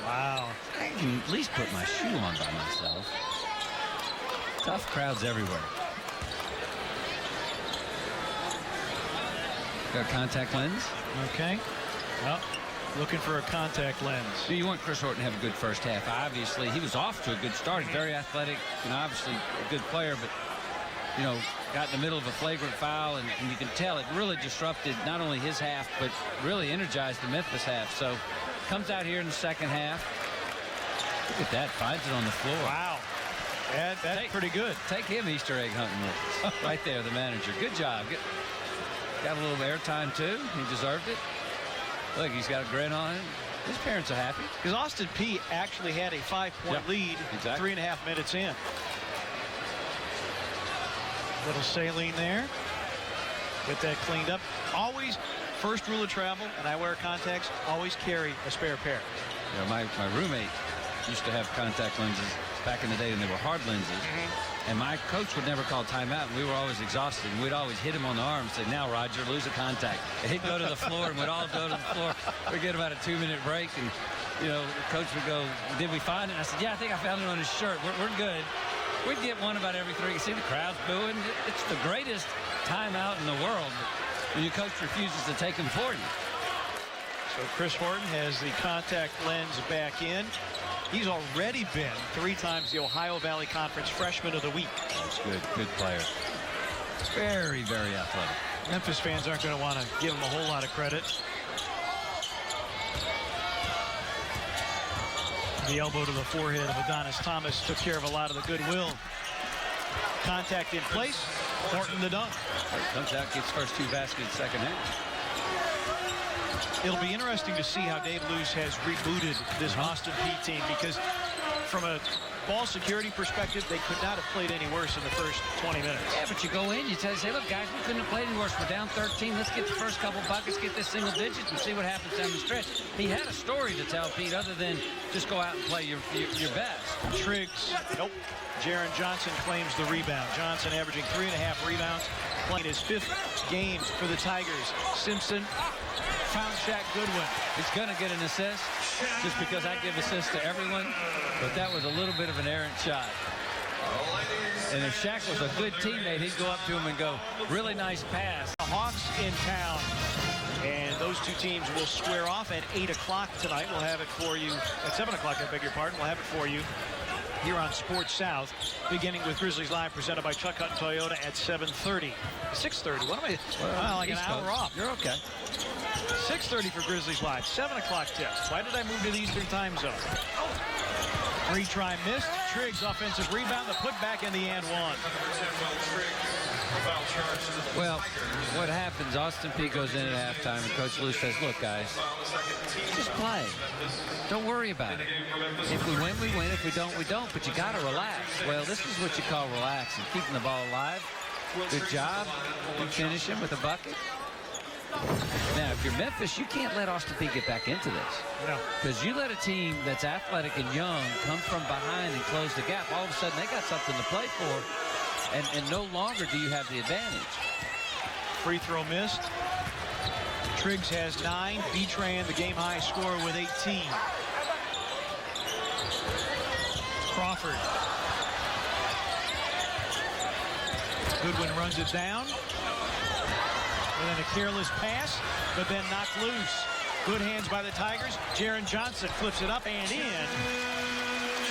[SPEAKER 2] Wow.
[SPEAKER 1] I can at least put my shoe on by myself. Tough crowds everywhere. Got a contact lens?
[SPEAKER 2] Okay. Well, looking for a contact lens.
[SPEAKER 1] You want Chris Horton to have a good first half. Obviously, he was off to a good start. He's very athletic and obviously a good player, but, you know, got in the middle of a flagrant foul, and you can tell it really disrupted not only his half, but really energized the Memphis half. So, comes out here in the second half. Look at that. Finds it on the floor.
[SPEAKER 2] Wow. That's pretty good.
[SPEAKER 1] Take him Easter egg hunting with us. Right there, the manager. Good job. Got a little airtime, too. He deserved it. Look, he's got a grin on him. His parents are happy.
[SPEAKER 2] Because Austin Peay actually had a 5-point lead 3.5 minutes in. Little saline there. Get that cleaned up. Always, first rule of travel, and I wear contacts, always carry a spare pair.
[SPEAKER 1] You know, my roommate used to have contact lenses back in the day, and they were hard lenses. And my coach would never call timeout, and we were always exhausted. And we'd always hit him on the arm and say, "Now, Roger, lose a contact." And he'd go to the floor, and we'd all go to the floor. We'd get about a 2-minute break, and, you know, the coach would go, "Did we find it?" And I said, "Yeah, I think I found it on his shirt. We're good." We'd get one about every 3. You see the crowd's booing. It's the greatest timeout in the world when your coach refuses to take them for you.
[SPEAKER 2] So Chris Horton has the contact lens back in. He's already been 3 times the Ohio Valley Conference Freshman of the Week.
[SPEAKER 1] That's good. Good player. Very, very athletic.
[SPEAKER 2] Memphis fans aren't going to want to give him a whole lot of credit. The elbow to the forehead of Adonis Thomas took care of a lot of the goodwill. Contact in place. Horton the dunk.
[SPEAKER 1] Comes out, gets first 2 baskets second half.
[SPEAKER 2] It'll be interesting to see how Dave Luce has rebooted this Austin Peay team, because from a ball security perspective, they could not have played any worse in the first 20 minutes.
[SPEAKER 1] Yeah, but you go in, you say, "Look, guys, we couldn't have played any worse. We're down 13. Let's get the first couple buckets, get this single digits, and see what happens down the stretch." He had a story to tell, Pete, other than just go out and play your best.
[SPEAKER 2] Triggs, nope. Jaron Johnson claims the rebound. Johnson averaging 3.5 rebounds, playing his 5th game for the Tigers. Simpson found Shaq Goodwin.
[SPEAKER 1] He's going to get an assist just because I give assists to everyone, but that was a little bit of an errant shot. And if Shaq was a good teammate, he'd go up to him and go, "Really nice pass."
[SPEAKER 2] The Hawks in town, and those 2 teams will square off at 8 o'clock tonight. We'll have it for you at 7 o'clock, I beg your pardon. We'll have it for you here on Sports South, beginning with Grizzlies Live, presented by Chuck Hutton Toyota at 7:30. 6:30. What am I? Well, like an hour off.
[SPEAKER 1] You're okay.
[SPEAKER 2] 6:30 for Grizzlies Live. 7 o'clock tips. Why did I move to the Eastern time zone? Retry missed. Triggs offensive rebound. The putback in the and one.
[SPEAKER 1] Well, what happens, Austin Peay goes in at halftime, and Coach Luce says, "Look, guys, just play. Don't worry about it. If we win, we win. If we don't, we don't. But you got to relax." Well, this is what you call relaxing, keeping the ball alive. Good job. You finish him with a bucket. Now, if you're Memphis, you can't let Austin Peay get back into this.
[SPEAKER 2] No.
[SPEAKER 1] Because you let a team that's athletic and young come from behind and close the gap, all of a sudden they got something to play for, and no longer do you have the advantage.
[SPEAKER 2] Free throw missed. Triggs has 9. Betran, the game-high scorer, with 18. Crawford. Goodwin runs it down. And then a careless pass, but then knocked loose. Good hands by the Tigers. Jaron Johnson flips it up and in.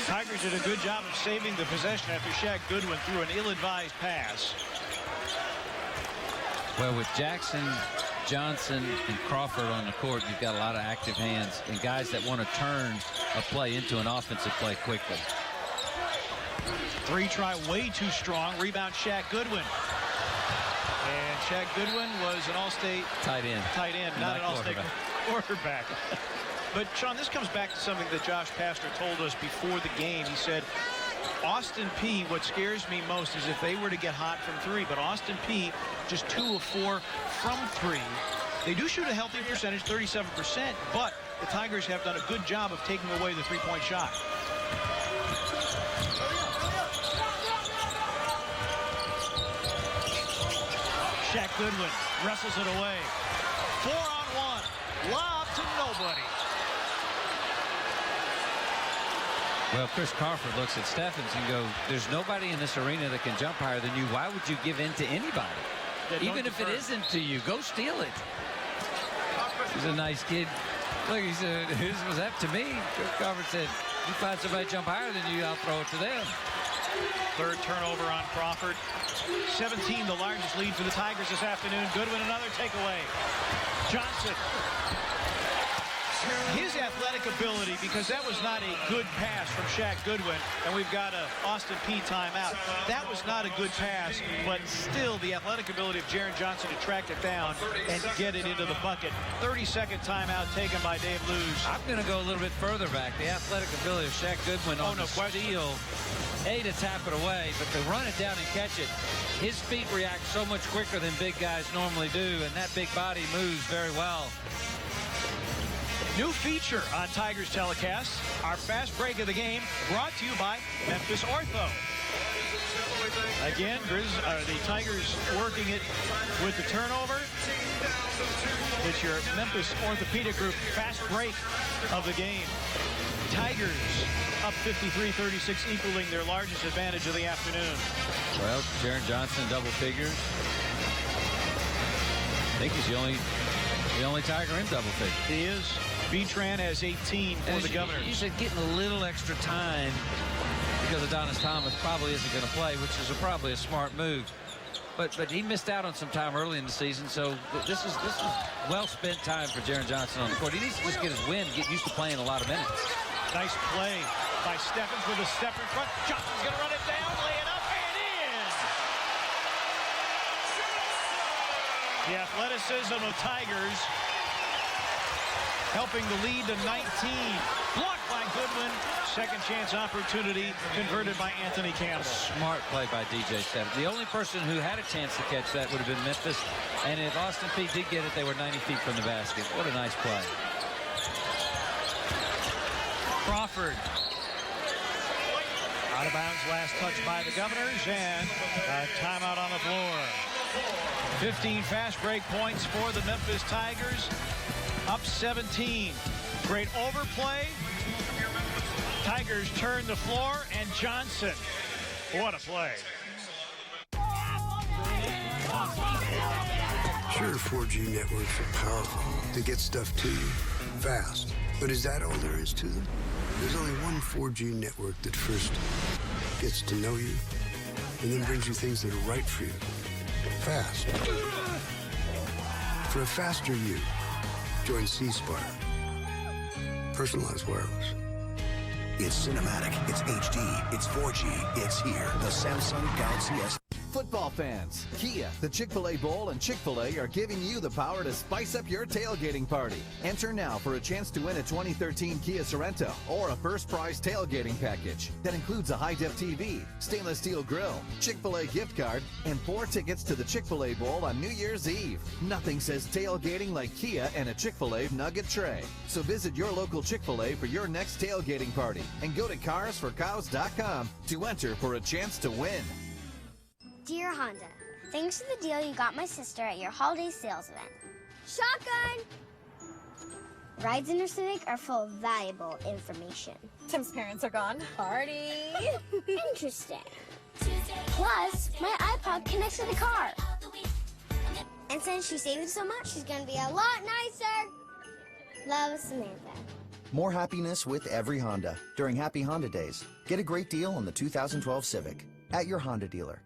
[SPEAKER 2] Tigers did a good job of saving the possession after Shaq Goodwin threw an ill-advised pass.
[SPEAKER 1] Well, with Jackson, Johnson, and Crawford on the court, you've got a lot of active hands and guys that want to turn a play into an offensive play quickly.
[SPEAKER 2] 3-try way too strong. Rebound Shaq Goodwin. And Shaq Goodwin was an all-state
[SPEAKER 1] tight end,
[SPEAKER 2] not an all-state quarterback. But, Sean, this comes back to something that Josh Pastner told us before the game. He said, Austin Peay, what scares me most is if they were to get hot from 3. But Austin Peay, just 2 of 4 from 3. They do shoot a healthy percentage, 37%, but the Tigers have done a good job of taking away the 3-point shot. Shaq Goodwin wrestles it away. 4-on-1. Lob to nobody.
[SPEAKER 1] Well, Chris Crawford looks at Steffens and goes, there's nobody in this arena that can jump higher than you. Why would you give in to anybody? Even if it isn't to you, go steal it. He's a nice kid. Look, he said, this was up to me. Chris Crawford said, you find somebody jump higher than you, I'll throw it to them.
[SPEAKER 2] Third turnover on Crawford. 17, the largest lead for the Tigers this afternoon. Goodwin, another takeaway. Johnson. His athletic ability, because that was not a good pass from Shaq Goodwin, and we've got a Austin Peay timeout. That was not a good pass, but still the athletic ability of Jaron Johnson to track it down and get it into the bucket. 30-second timeout taken by Dave Lewis.
[SPEAKER 1] I'm going to go a little bit further back. The athletic ability of Shaq Goodwin on the steal, to tap it away, but to run it down and catch it. His feet react so much quicker than big guys normally do, and that big body moves very well.
[SPEAKER 2] New feature on Tigers telecast, our fast break of the game, brought to you by Memphis Ortho. Again, the Tigers working it with the turnover. It's your Memphis Orthopedic Group fast break of the game. Tigers up 53-36, equaling their largest advantage of the afternoon.
[SPEAKER 1] Well, Jaron Johnson double figures. I think he's the only Tiger in double figures.
[SPEAKER 2] He is. Betran has 18 for the Governors.
[SPEAKER 1] You said getting a little extra time because Adonis Thomas probably isn't going to play, which is probably a smart move. But he missed out on some time early in the season, so this is well spent time for Jaron Johnson on the court. He needs to just get his wind, get used to playing a lot of minutes.
[SPEAKER 2] Nice play by Steffens with a step in front. Johnson's going to run it down, lay it up, and in. The athleticism of Tigers helping the lead to 19. Blocked by Goodwin. Second chance opportunity converted by Anthony Campbell.
[SPEAKER 1] Smart play by DJ Steffens. The only person who had a chance to catch that would have been Memphis. And if Austin Peay did get it, they were 90 feet from the basket. What a nice play.
[SPEAKER 2] Crawford. Out of bounds, last touch by the Governors, and a timeout on the floor. 15 fast break points for the Memphis Tigers. Up 17. Great overplay. Tigers turn the floor, and Johnson. What a play.
[SPEAKER 4] Sure, 4G networks are powerful to get stuff to you fast. But is that all there is to them? There's only one 4G network that first gets to know you and then brings you things that are right for you. Fast. For a faster you, join C-Spire. Personalized wireless.
[SPEAKER 5] It's cinematic, it's HD, it's 4G, it's here. The Samsung Galaxy S.
[SPEAKER 6] Football fans, Kia, the Chick-fil-A Bowl, and Chick-fil-A are giving you the power to spice up your tailgating party. Enter now for a chance to win a 2013 Kia Sorento or a first prize tailgating package that includes a high-def TV, stainless steel grill, Chick-fil-A gift card, and 4 tickets to the Chick-fil-A Bowl on New Year's Eve. Nothing says tailgating like Kia and a Chick-fil-A nugget tray. So visit your local Chick-fil-A for your next tailgating party and go to carsforcows.com to enter for a chance to win.
[SPEAKER 7] Dear Honda, thanks for the deal you got my sister at your holiday sales event. Shotgun! Rides in our Civic are full of valuable information.
[SPEAKER 8] Tim's parents are gone. Party!
[SPEAKER 7] Interesting. Plus, my iPod connects to the car. And since she's saving so much, she's gonna be a lot nicer. Love, Samantha.
[SPEAKER 9] More happiness with every Honda during Happy Honda Days. Get a great deal on the 2012 Civic at your Honda dealer.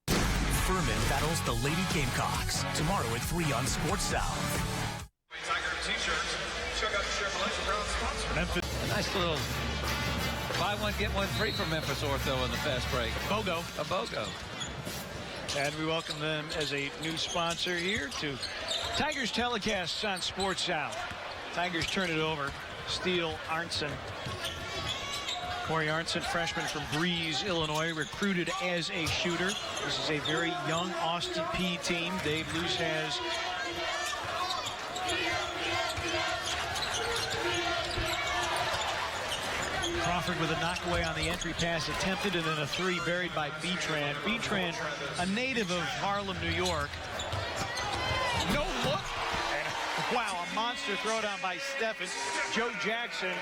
[SPEAKER 5] Furman battles the Lady Gamecocks tomorrow at 3 on Sports South.
[SPEAKER 3] Tiger t-shirts. Check out Chevrolet's proud sponsor.
[SPEAKER 2] Memphis.
[SPEAKER 1] A nice little buy one, get one free for Memphis Ortho in the fast break.
[SPEAKER 2] BOGO.
[SPEAKER 1] A BOGO.
[SPEAKER 2] And we welcome them as a new sponsor here to Tigers telecasts on Sports South. Tigers turn it over. Steele Arnson. Corey Arnson, freshman from Breeze, Illinois, recruited as a shooter. This is a very young Austin Peay team. Dave Luce has Crawford with a knockaway on the entry pass attempted, and then a three buried by Betran. Betran, a native of Harlem, New York. No look. And, wow, a monster throwdown by Stephens. Joe Jackson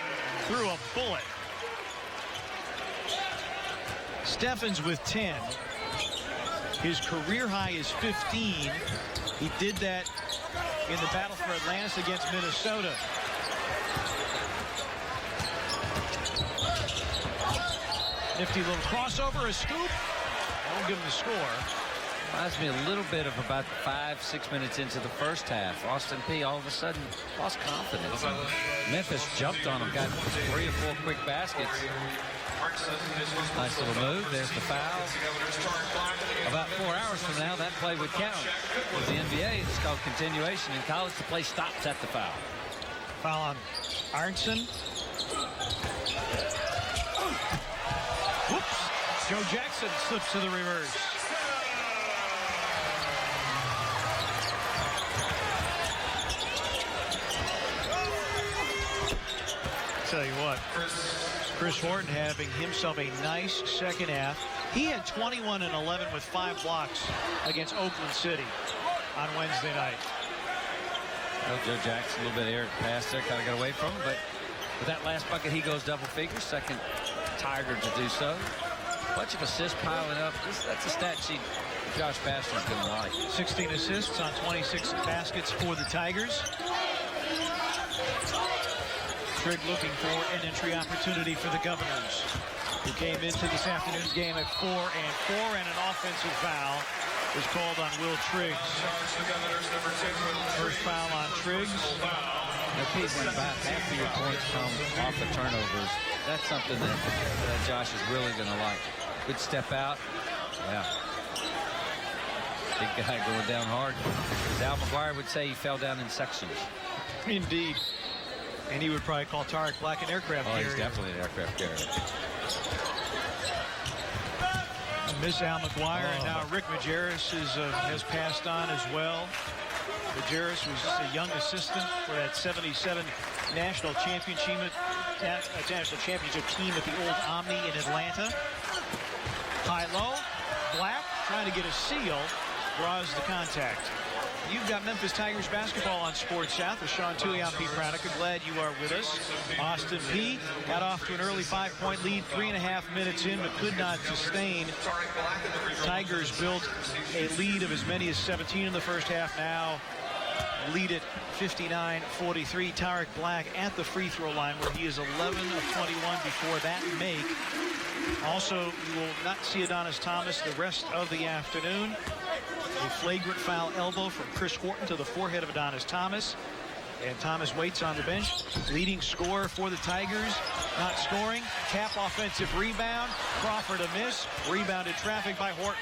[SPEAKER 2] threw a bullet. Stephens with 10. His career high is 15. He did that in the battle for Atlantis against Minnesota. Nifty little crossover, a scoop. Won't give him the score.
[SPEAKER 1] Reminds me a little bit of about 5-6 minutes into the first half. Austin Peay all of a sudden lost confidence. Memphis jumped on him, got 3 or 4 quick baskets. Nice little move. There's the foul. About 4 hours from now, that play would count. With the NBA, it's called continuation. In college, the play stops at the foul.
[SPEAKER 2] Foul on Arnson. Whoops. Joe Jackson slips to the reverse. Tell you what, Chris Horton having himself a nice second half. He had 21 and 11 with 5 blocks against Oakland City on Wednesday night.
[SPEAKER 1] Well, Joe Jackson, a little bit of air pass there, kind of got away from him, but with that last bucket, he goes double figures. Second Tiger to do so. Bunch of assists piling up. That's a stat sheet Josh Bassler's going to like.
[SPEAKER 2] 16 assists on 26 baskets for the Tigers. Trigg looking for an entry opportunity for the Governors, who came into this afternoon's game at 4-4, and an offensive foul was called on Will Triggs. First foul on Triggs.
[SPEAKER 1] Now, Pete, when about half of your points come off the turnovers, that's something that Josh is really going to like. Good step out. Yeah. Big guy going down hard. As Al McGuire would say, he fell down in sections.
[SPEAKER 2] Indeed. And he would probably call Tarek Black an aircraft carrier.
[SPEAKER 1] Oh, he's definitely an aircraft carrier.
[SPEAKER 2] Miss Al McGuire, and now Rick Majerus has passed on as well. Majerus was just a young assistant for that 77 national championship team at the old Omni in Atlanta. High-low, Black trying to get a seal, draws the contact. You've got Memphis Tigers basketball on Sports South with Sean Toohey. I'm Pete Pranica. Glad you are with us. Austin Peay got off to an early 5-point lead, 3.5 minutes in, but could not sustain. Tigers built a lead of as many as 17 in the first half. Now lead it 59-43. Tarek Black at the free throw line, where he is 11 of 21 before that make. Also, you will not see Adonis Thomas the rest of the afternoon. A flagrant foul elbow from Chris Horton to the forehead of Adonis Thomas. And Thomas waits on the bench. Leading scorer for the Tigers. Not scoring. Cap offensive rebound. Crawford a miss. Rebounded traffic by Horton.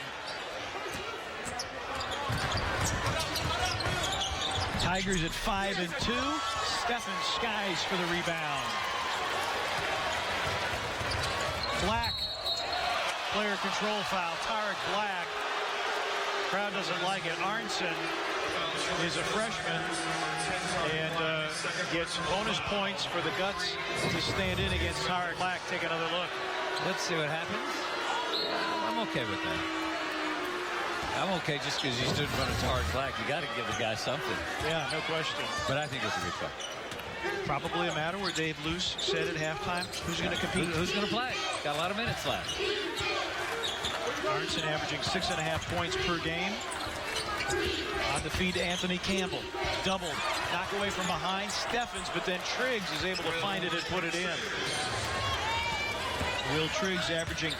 [SPEAKER 2] Tigers at 5-2. Stephens skies for the rebound. Black. Player control foul. Tarek Black. Crowd doesn't like it. Arnson is a freshman and gets bonus points for the guts to stand in against Tarek Black. Take another look.
[SPEAKER 1] Let's see what happens. I'm okay with that. I'm okay just because you stood in front of Tarek Black. You got to give the guy something.
[SPEAKER 2] Yeah, no question.
[SPEAKER 1] But I think it's a good shot.
[SPEAKER 2] Probably a matter where Dave Luce said at halftime, who's going to compete?
[SPEAKER 1] Who's going to play? Got a lot of minutes left.
[SPEAKER 2] Arnson averaging 6.5 points per game. On the feed to Anthony Campbell. Doubled. Knock away from behind. Steffens, but then Triggs is able to find it and put it in. Will Triggs averaging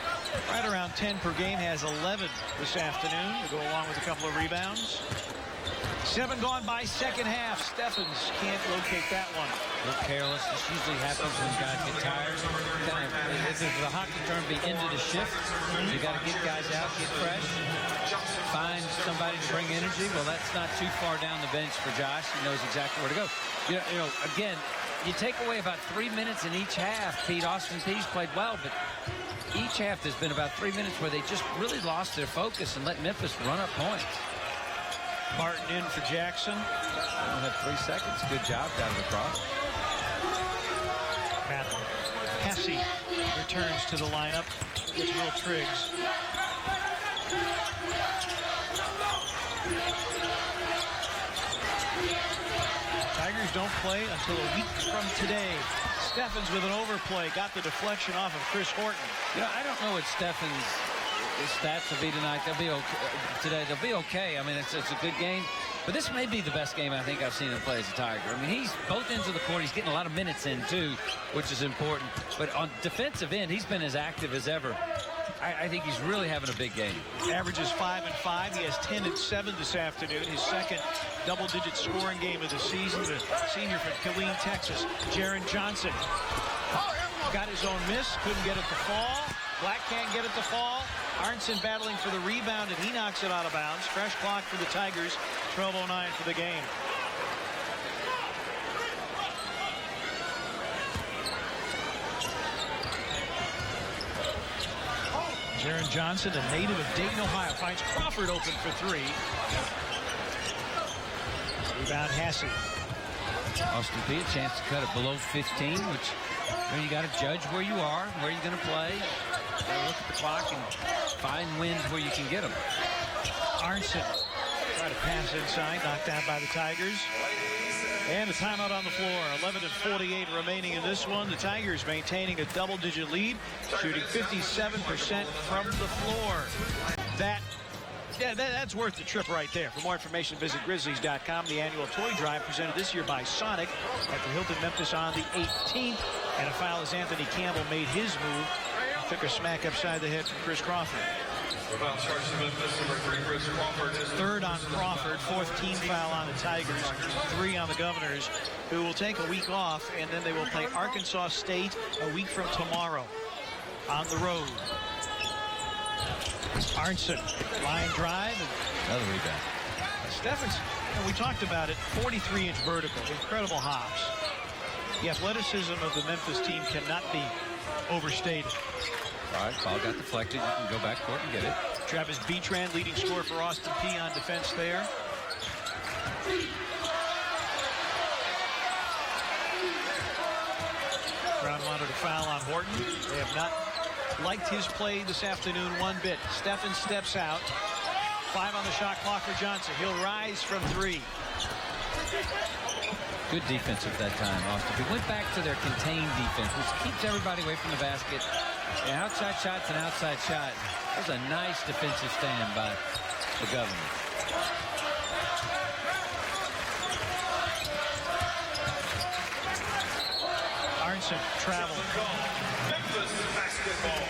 [SPEAKER 2] right around 10 per game, has 11 this afternoon to go along with a couple of rebounds. 7 gone by second half. Steffens can't locate that one.
[SPEAKER 1] A little careless. This usually happens when guys get tired. Kind of, if there's a hockey term, be into the shift. You got to get guys out, get fresh, find somebody to bring energy. Well, that's not too far down the bench for Josh. He knows exactly where to go. You know, again, you take away about 3 minutes in each half. Pete, Austin Peay's played well, but each half there's been about 3 minutes where they just really lost their focus and let Memphis run up points.
[SPEAKER 2] Martin in for Jackson.
[SPEAKER 1] Only had 3 seconds. Good job. Got it across.
[SPEAKER 2] Matt Hesse returns to the lineup. It's Will Triggs. Tigers don't play until a week from today. Steffens with an overplay. Got the deflection off of Chris Horton.
[SPEAKER 1] You know, I don't know what Steffens' stats will be tonight. They'll be okay today. They'll be okay. I mean, it's a good game. But this may be the best game I think I've seen him play as a Tiger. I mean, he's both ends of the court. He's getting a lot of minutes in, too, which is important. But on defensive end, he's been as active as ever. I think he's really having a big game.
[SPEAKER 2] Averages 5 and 5. He has 10 and 7 this afternoon. His second double-digit scoring game of the season. The senior from Killeen, Texas, Jaron Johnson. Got his own miss. Couldn't get it to fall. Black can't get it to fall. Arnson battling for the rebound, and he knocks it out of bounds. Fresh clock for the Tigers. 12:09 for the game. Jaron Johnson, a native of Dayton, Ohio, finds Crawford open for 3. Rebound Hesse.
[SPEAKER 1] Austin Peay, a chance to cut it below 15, which you got to judge where you are, where you're going to play. Got to look at the clock and find wins where you can get them.
[SPEAKER 2] Arnson try to pass inside, knocked out by the Tigers. And a timeout on the floor. 11:48 remaining in this one. The Tigers maintaining a double-digit lead, shooting 57% from the floor. That's worth the trip right there. For more information, visit Grizzlies.com. The annual toy drive presented this year by Sonic at the Hilton Memphis on the 18th. And a foul as Anthony Campbell made his move. Took a smack upside the head from Chris Crawford. Third on Crawford, 4th team foul on the Tigers, 3 on the Governors, who will take a week off, and then they will play Arkansas State a week from tomorrow on the road. Arnson, line drive.
[SPEAKER 1] Another rebound.
[SPEAKER 2] Steffens, and we talked about it, 43-inch vertical, incredible hops. The athleticism of the Memphis team cannot be overstated.
[SPEAKER 1] All right, ball got deflected. You can go back court and get it.
[SPEAKER 2] Travis Betran, leading scorer for Austin Peay on defense there. Brown wanted a foul on Horton. They have not liked his play this afternoon one bit. Steffens steps out. 5 on the shot clock for Johnson. He'll rise from 3.
[SPEAKER 1] Good defense at that time, Austin. They went back to their contained defense, which keeps everybody away from the basket. And outside shot's an outside shot. That was a nice defensive stand by the Governor.
[SPEAKER 2] Arnson travel.
[SPEAKER 3] Memphis basketball.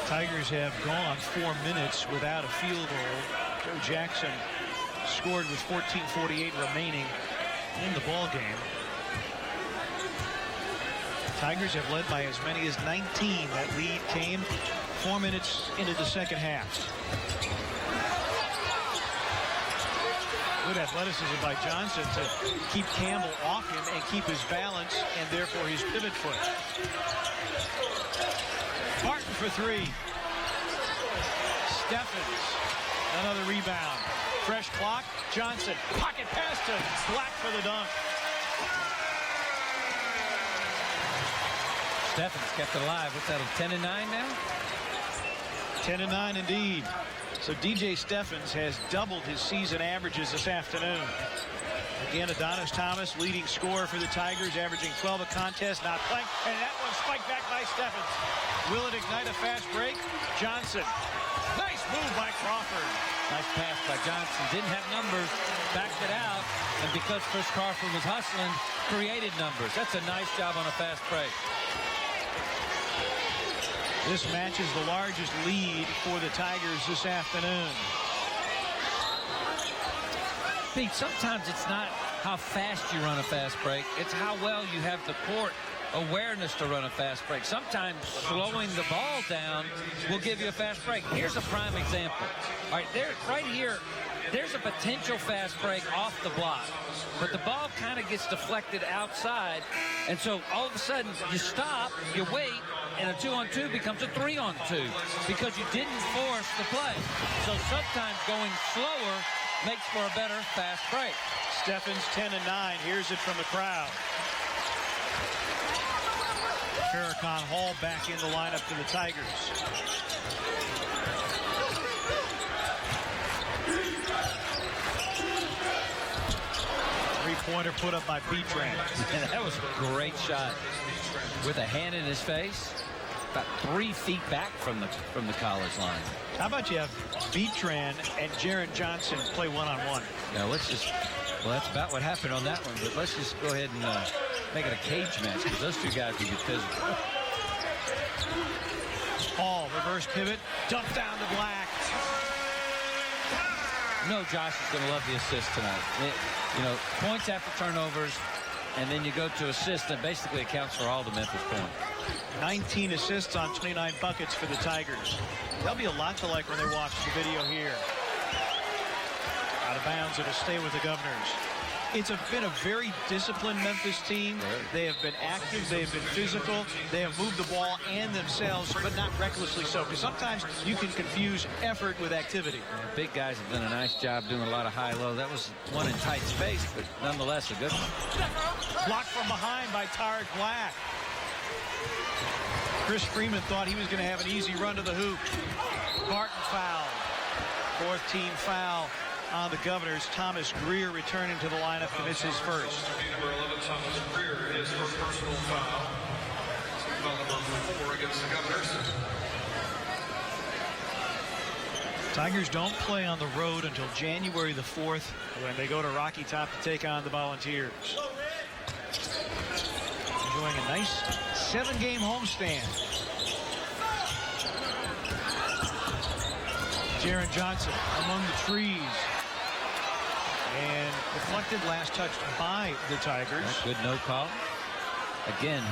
[SPEAKER 2] Tigers have gone 4 minutes without a field goal. Joe Jackson scored with 14:48 remaining in the ball game. Tigers have led by as many as 19. That lead came 4 minutes into the second half. Good athleticism by Johnson to keep Campbell off him and keep his balance and therefore his pivot foot. Martin for 3. Steffens, another rebound. Fresh clock. Johnson, pocket pass to Black for the dunk.
[SPEAKER 1] Steffens kept it alive. What's that, 10-9 now?
[SPEAKER 2] 10-9 indeed. So DJ Steffens has doubled his season averages this afternoon. Again, Adonis Thomas, leading scorer for the Tigers, averaging 12 a contest, not playing. And that one spiked back by Steffens. Will it ignite a fast break? Johnson. Nice move by Crawford.
[SPEAKER 1] Nice pass by Johnson. Didn't have numbers, backed it out. And because Chris Crawford was hustling, created numbers. That's a nice job on a fast break.
[SPEAKER 2] This match is the largest lead for the Tigers this afternoon.
[SPEAKER 1] Pete, sometimes it's not how fast you run a fast break. It's how well you have the court awareness to run a fast break. Sometimes slowing the ball down will give you a fast break. Here's a prime example. All right, there, right here, there's a potential fast break off the block. But the ball kind of gets deflected outside. And so all of a sudden you stop, you wait, and a 2-on-2 becomes a 3-on-2 because you didn't force the play. So sometimes going slower makes for a better fast break.
[SPEAKER 2] Steffens 10-9. Here's it from the crowd. Farrakhan Hall back in the lineup for the Tigers. Three-pointer put up by Betran.
[SPEAKER 1] That was a great shot with a hand in his face. About 3 feet back from the college line.
[SPEAKER 2] How about you have Betran and Jaron Johnson play one-on-one?
[SPEAKER 1] Now let's just, well, that's about what happened on that one, but let's just go ahead and make it a cage match because those two guys will get physical.
[SPEAKER 2] Hall, reverse pivot, dump down to Black.
[SPEAKER 1] No, Josh is going to love the assist tonight. You know, points after turnovers, and then you go to assist, and basically it counts for all the Memphis points. 19
[SPEAKER 2] assists on 29 buckets for the Tigers. They'll be a lot to like when they watch the video here. Out of bounds, it'll stay with the Governors. It's been a very disciplined Memphis team. They have been active, they have been physical, they have moved the ball and themselves, but not recklessly so, because sometimes you can confuse effort with activity.
[SPEAKER 1] The big guys have done a nice job doing a lot of high-low. That was one in tight space, but nonetheless a good one.
[SPEAKER 2] Blocked from behind by Tarek Black. Chris Freeman thought he was going to have an easy run to the hoop. Barton fouled. 4th team foul on the Governors. Thomas Greer returning to the lineup to miss his first.
[SPEAKER 3] Number 11, Thomas Greer, his first personal foul. Foul number 4 against the Governors.
[SPEAKER 2] Tigers don't play on the road until January the 4th when they go to Rocky Top to take on the Volunteers. Enjoying a nice 7-game homestand. Jaron Johnson among the trees. And deflected, last touched by the Tigers.
[SPEAKER 1] Good no call. Again,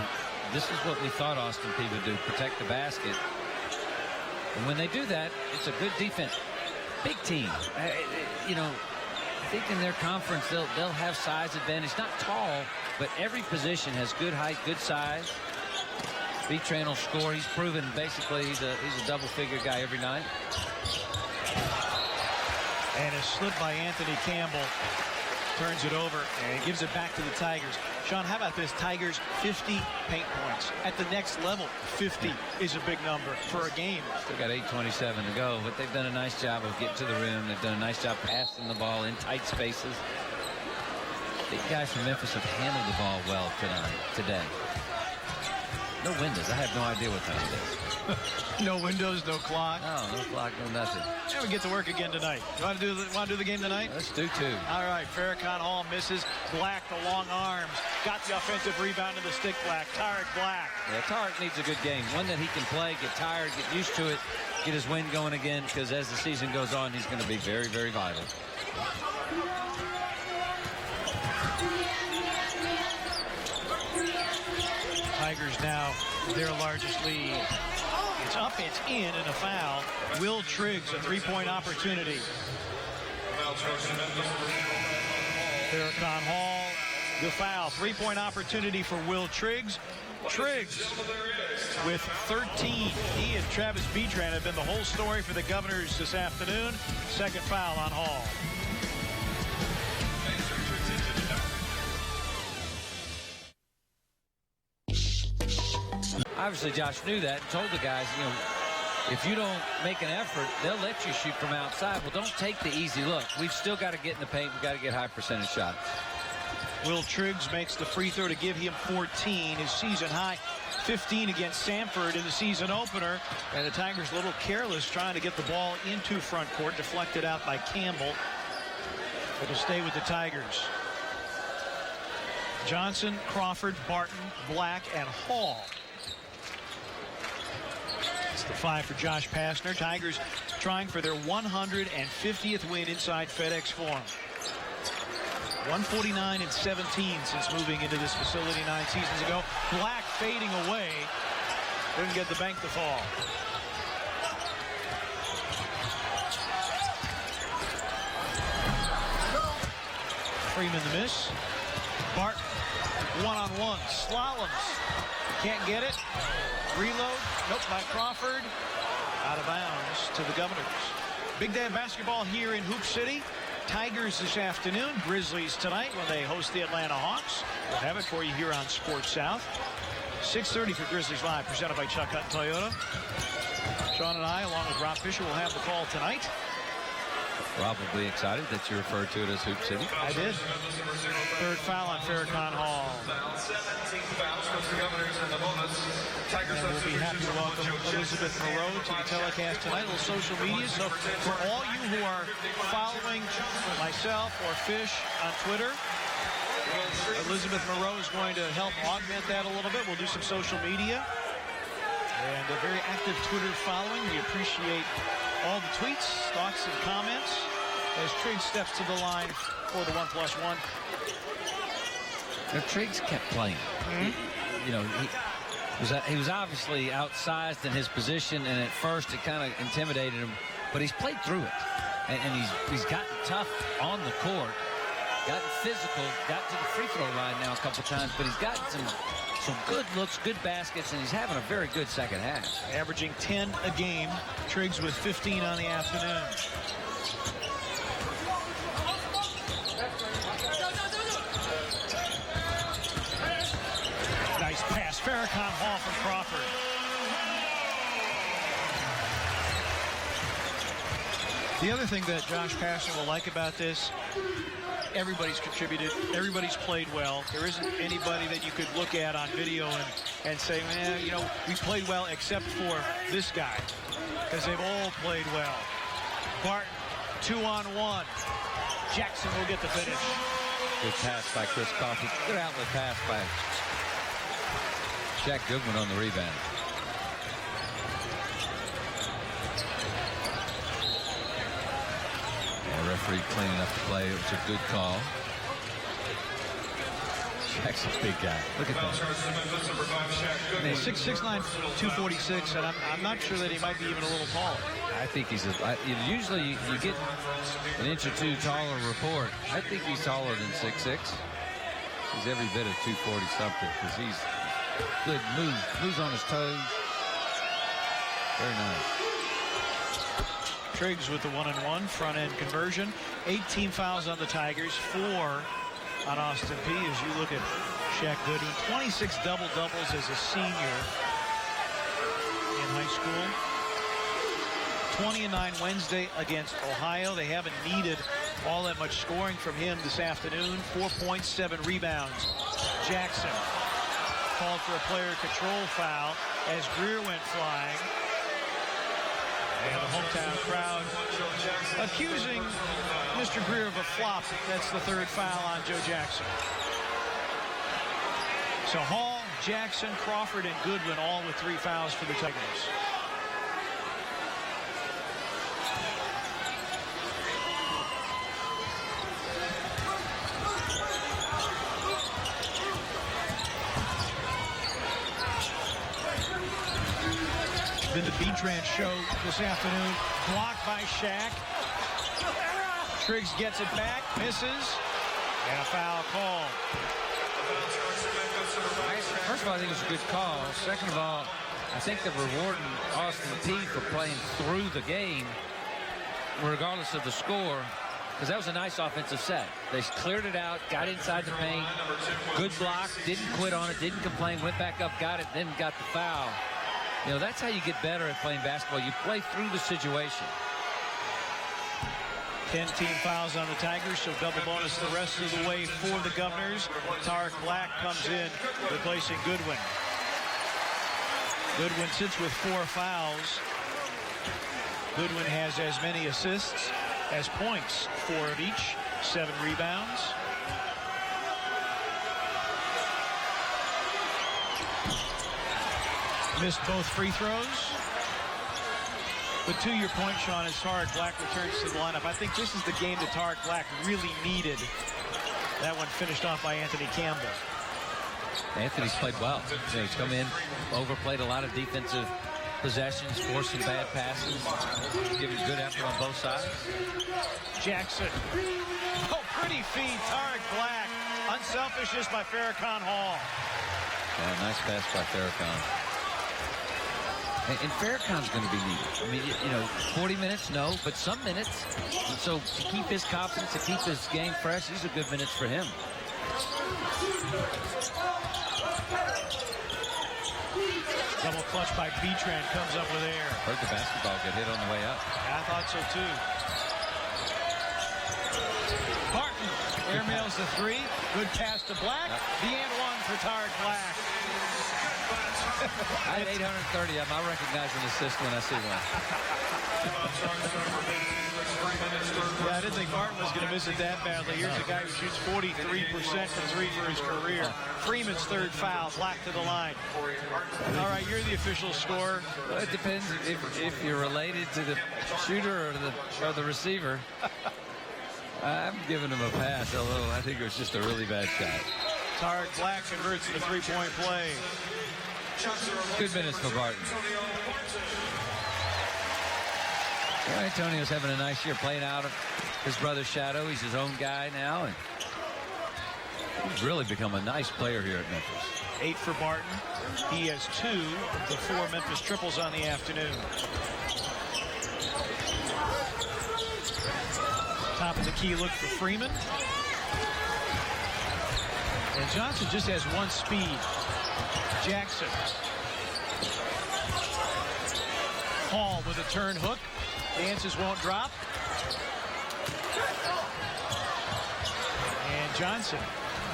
[SPEAKER 1] this is what we thought Austin Peay would do, protect the basket. And when they do that, it's a good defense. Big team. You know, I think in their conference they'll have size advantage. Not tall, but every position has good height, good size. Betran will score. He's proven basically he's a double-figure guy every night.
[SPEAKER 2] And a slip by Anthony Campbell turns it over and gives it back to the Tigers. Sean, how about this? Tigers 50 paint points. At the next level, 50 is a big number for a game.
[SPEAKER 1] Still got 8:27 to go, but they've done a nice job of getting to the rim. They've done a nice job passing the ball in tight spaces. The guys from Memphis have handled the ball well today. No windows. I have no idea what time it is.
[SPEAKER 2] No windows, no clock.
[SPEAKER 1] No clock, no nothing.
[SPEAKER 2] And we get to work again tonight. You want to do the game tonight?
[SPEAKER 1] Let's do 2.
[SPEAKER 2] All right, Farrakhan Hall misses. Black, the long arms. Got the offensive rebound to the stick. Black. Tarek Black.
[SPEAKER 1] Yeah, Tarek needs a good game. One that he can play, get tired, get used to it, get his wind going again, because as the season goes on, he's going to be very, very vital.
[SPEAKER 2] Tigers now their largest lead. It's up, it's in, and a foul. Will Triggs, a 3-point opportunity. Farrakhan Hall, the foul. 3-point opportunity for Will Triggs. Triggs with 13. He and Travis Betran have been the whole story for the Governors this afternoon. Second foul on Hall.
[SPEAKER 1] obviously Josh knew that and told the guys, you know, if you don't make an effort, they'll let you shoot from outside. Well, don't take the easy look. We've still got to get in the paint. We've got to get high percentage shots.
[SPEAKER 2] Will Triggs makes the free throw to give him 14, his season high 15 against Samford in the season opener. And the Tigers a little careless trying to get the ball into front court, deflected out by Campbell. It'll stay with the Tigers. Johnson, Crawford, Barton, Black, and Hall. It's the 5 for Josh Pastner. Tigers trying for their 150th win inside FedEx Forum. 149-17 since moving into this facility 9 seasons ago. Black fading away. Didn't get the bank to fall. Freeman the miss. Barton one-on-one. Slaloms. Can't get it. Reload. Nope, by Crawford. Out of bounds to the Governors. Big day of basketball here in Hoop City. Tigers this afternoon, Grizzlies tonight when they host the Atlanta Hawks. We'll have it for you here on Sports South. 6:30 for Grizzlies Live, presented by Chuck Hutton Toyota. Sean and I, along with Rob Fisher, will have the call tonight.
[SPEAKER 1] Probably excited that you referred to it as Hoop City.
[SPEAKER 2] I did. Third foul on Farrakhan Hall.
[SPEAKER 3] 17 fouls for the Governors and the bonus. Tigers
[SPEAKER 2] And we'll be happy to welcome Elizabeth Moreau to the telecast tonight. A little social media. So for all you who are following myself or Fish on Twitter, Elizabeth Moreau is going to help augment that a little bit. We'll do some social media. And a very active Twitter following. We appreciate all the tweets, thoughts, and comments as Triggs steps to the line for the 1+1.
[SPEAKER 1] Now, Triggs kept playing. You know, he was obviously outsized in his position, and at first it kind of intimidated him, but he's played through it, and he's gotten tough on the court, gotten physical, got to the free throw line now a couple times, but he's gotten some good looks, good baskets, and he's having a very good second half.
[SPEAKER 2] Averaging 10 a game. Triggs with 15 on the afternoon. Nice pass. Farrakhan Hall from Crawford. The other thing that Josh Pastner will like about this, everybody's contributed. Everybody's played well. There isn't anybody that you could look at on video and say, man, you know, we played well except for this guy, because they've all played well. Barton, 2-on-1. Jackson will get the finish.
[SPEAKER 1] Good pass by Chris Coffey. Good outlet pass by Shaq Goodwin on the rebound. Referee cleaning up the play. It was a good call. Shaq's a big guy. Look at that.
[SPEAKER 2] 6'9", 246, and I'm not sure that he might be even a little taller.
[SPEAKER 1] I think he's usually you get an inch or two taller report. I think he's taller than 6'6". He's every bit of 240 something because he's good. Moves on his toes. Very nice.
[SPEAKER 2] Triggs with the 1-and-1 front-end conversion. 18 fouls on the Tigers, 4 on Austin Peay. As you look at Shaq Goodwin, 26 double-doubles as a senior in high school. 20-9 Wednesday against Ohio. They haven't needed all that much scoring from him this afternoon. 4 points, 7 rebounds. Jackson called for a player control foul as Greer went flying. And the hometown crowd accusing Mr. Greer of a flop. That's the third foul on Joe Jackson. So Hall, Jackson, Crawford, and Goodwin all with 3 fouls for the Tigers. Been the Betran show this afternoon. Blocked by Shaq. Triggs gets it back, misses, and a foul call.
[SPEAKER 1] First of all, I think it's a good call. Second of all, I think they're rewarding Austin Peay for playing through the game, regardless of the score. because that was a nice offensive set. They cleared it out, got inside the paint, good block, didn't quit on it, didn't complain, went back up, got it, then got the foul. You know, that's how you get better at playing basketball. You play through the situation.
[SPEAKER 2] 10 team fouls on the Tigers, so double bonus the rest of the way for the Governors. Tarek Black comes in, replacing Goodwin. Goodwin sits with 4 fouls. Goodwin has as many assists as points, 4 of each, 7 rebounds. Missed both free throws. But to your point, Sean, as Tarek Black returns to the lineup, I think this is the game that Tarek Black really needed. That one finished off by Anthony Campbell.
[SPEAKER 1] Anthony's played well. He's come in, overplayed a lot of defensive possessions, forced some bad passes, giving good effort on both sides.
[SPEAKER 2] Jackson. Oh, pretty feed, Tarek Black. Unselfishness by Farrakhan Hall.
[SPEAKER 1] Yeah, nice pass by Farrakhan. And Farrakhan's going to be needed. I mean, you know, 40 minutes, no, but some minutes. And so to keep his confidence, to keep his game fresh, these are good minutes for him.
[SPEAKER 2] Double clutch by Betran comes up with air.
[SPEAKER 1] Heard the basketball get hit on the way up.
[SPEAKER 2] I thought so too. Barton airmails the 3. Good pass to Black. The and 1 for Tarek Black.
[SPEAKER 1] I had 830. I recognize an assist when I see one.
[SPEAKER 2] Yeah, I didn't think Barton was going to miss it that badly. Here's a guy who shoots 43% from 3 for his career. Freeman's 3rd foul. Black to the line. All right, you're the official scorer.
[SPEAKER 1] Well, it depends if you're related to the shooter or the receiver. I'm giving him a pass, although I think it was just a really bad shot.
[SPEAKER 2] Tarek Black converts the 3-point play.
[SPEAKER 1] Good minutes for Barton. Well, Antonio's having a nice year playing out of his brother's shadow. He's his own guy now, and he's really become a nice player here at Memphis.
[SPEAKER 2] 8 for Barton. He has 2 of the 4 Memphis triples on the afternoon. Top of the key look for Freeman. And Johnson just has 1 speed. Jackson. Hall with a turn hook. Dances won't drop. And Johnson.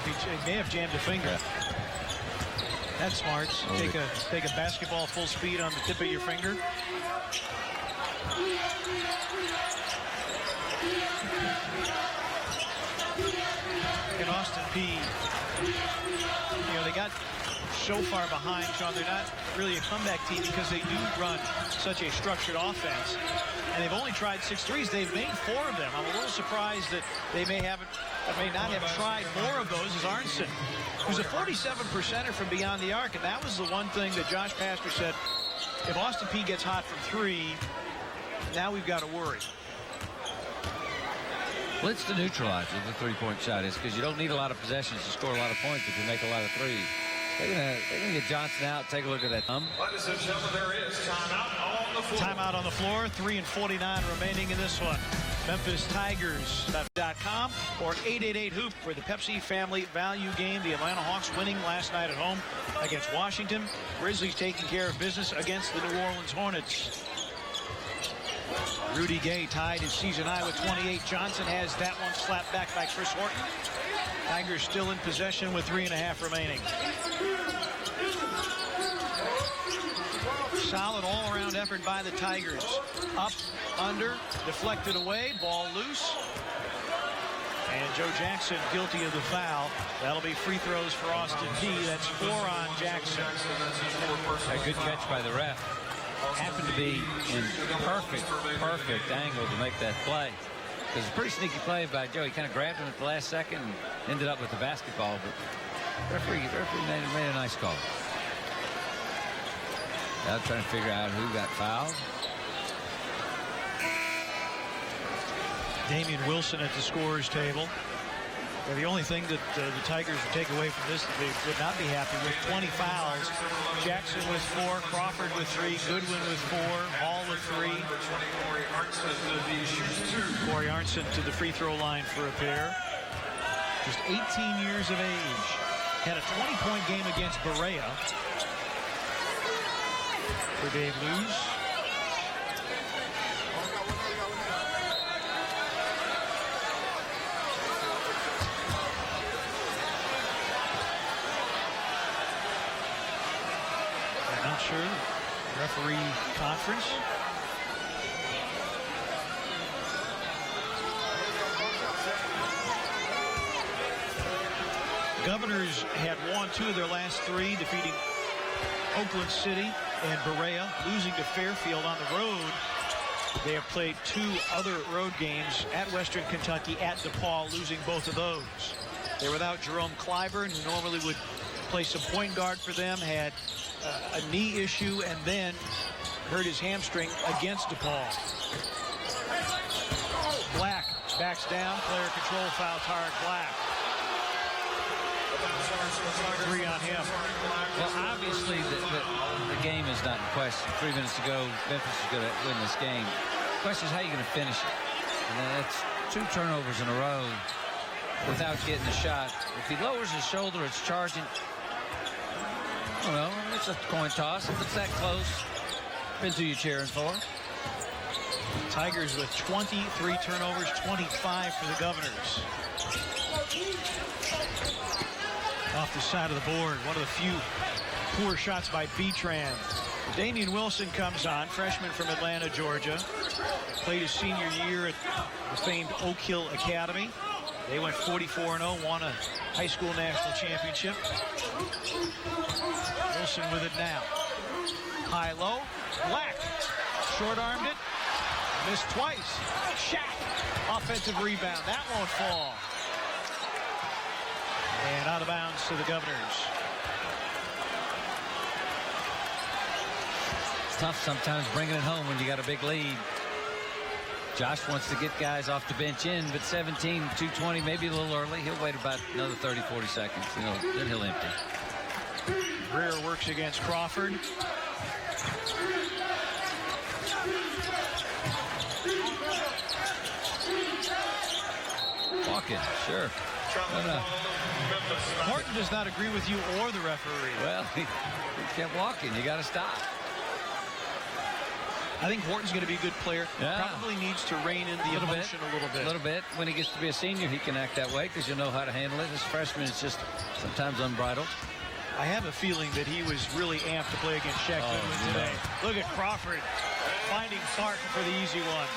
[SPEAKER 2] He may have jammed a finger. That's smart. Take a basketball full speed on the tip of your finger. And Austin Peay. You know, they got so far behind, Sean. They're not really a comeback team because they do run such a structured offense. And they've only tried 6 threes. They've made 4 of them. I'm a little surprised that they may not have tried more of those as Arnson, who's a 47%er from beyond the arc. And that was the one thing that Josh Pastner said, if Austin Peay gets hot from 3, now we've got to worry.
[SPEAKER 1] Well, it's the neutralizer, the 3-point shot is, because you don't need a lot of possessions to score a lot of points if you make a lot of threes. They're gonna get Johnson out. Take a look at that thumb.
[SPEAKER 3] Ladies and gentlemen, there is timeout on the floor.
[SPEAKER 2] Timeout on the floor. 3:49 remaining in this one. MemphisTigers.com or 888-HOOP for the Pepsi Family Value Game. The Atlanta Hawks winning last night at home against Washington. Grizzlies taking care of business against the New Orleans Hornets. Rudy Gay tied his season high with 28. Johnson has that one slapped back by Chris Horton. Tigers still in possession with 3.5 remaining. Solid all-around effort by the Tigers. Up, under, deflected away, ball loose. And Joe Jackson guilty of the foul. That'll be free throws for Austin Peay. That's 4 on Jackson.
[SPEAKER 1] A good catch by the ref. Happened to be in perfect angle to make that play. Because it's a pretty sneaky play by Joe. He kind of grabbed him at the last second and ended up with the basketball. But referee made a nice call. Now trying to figure out who got fouled.
[SPEAKER 2] Damian Wilson at the scorer's table. Yeah, the only thing that the Tigers would take away from this that they would not be happy with, 20 fouls. Jackson with 4, Crawford with 3, Goodwin with 4, Hall with 3. Corey Arnson to the free throw line for a pair. Just 18 years of age. Had a 20-point game against Berea for Dave Luz. I'm not sure. Referee conference. Governors had won 2 of their last 3, defeating Oakland City and Berea, losing to Fairfield on the road. They have played 2 other road games at Western Kentucky, at DePaul, losing both of those. They're without Jerome Clyburn, who normally would play some point guard for them, had a knee issue and then hurt his hamstring against DePaul. Black backs down, player control foul, Tarek Black. 3 on him.
[SPEAKER 1] Well, obviously, the game is not in question. 3 minutes to go, Memphis is going to win this game. The question is how you're going to finish it. And that's 2 turnovers in a row without getting a shot. If he lowers his shoulder, it's charging. I don't know. It's a coin toss. If it's that close, depends who you're cheering for.
[SPEAKER 2] Tigers with 23 turnovers, 25 for the Governors. Off the side of the board, one of the few poor shots by Betran. Damian Wilson comes on, freshman from Atlanta, Georgia. Played his senior year at the famed Oak Hill Academy. They went 44-0, won a high school national championship. Wilson with it now. High-low, Black short-armed it, missed twice. Shaq, offensive rebound, that won't fall. And out of bounds to the Governors.
[SPEAKER 1] It's tough sometimes bringing it home when you got a big lead. Josh wants to get guys off the bench in, but 17, 2:20, maybe a little early. He'll wait about another 30, 40 seconds. Then he'll empty.
[SPEAKER 2] Greer works against Crawford.
[SPEAKER 1] Walking, sure.
[SPEAKER 2] Horton does not agree with you or the referee.
[SPEAKER 1] Well, he kept walking. You got to stop.
[SPEAKER 2] I think Horton's going to be a good player.
[SPEAKER 1] Yeah.
[SPEAKER 2] Probably needs to rein in the emotion a little bit.
[SPEAKER 1] A little bit. When he gets to be a senior, he can act that way because you'll know how to handle it. As freshman, it's just sometimes unbridled.
[SPEAKER 2] I have a feeling that he was really amped to play against Shaq Goodwin today. Look at Crawford finding Barton for the easy one.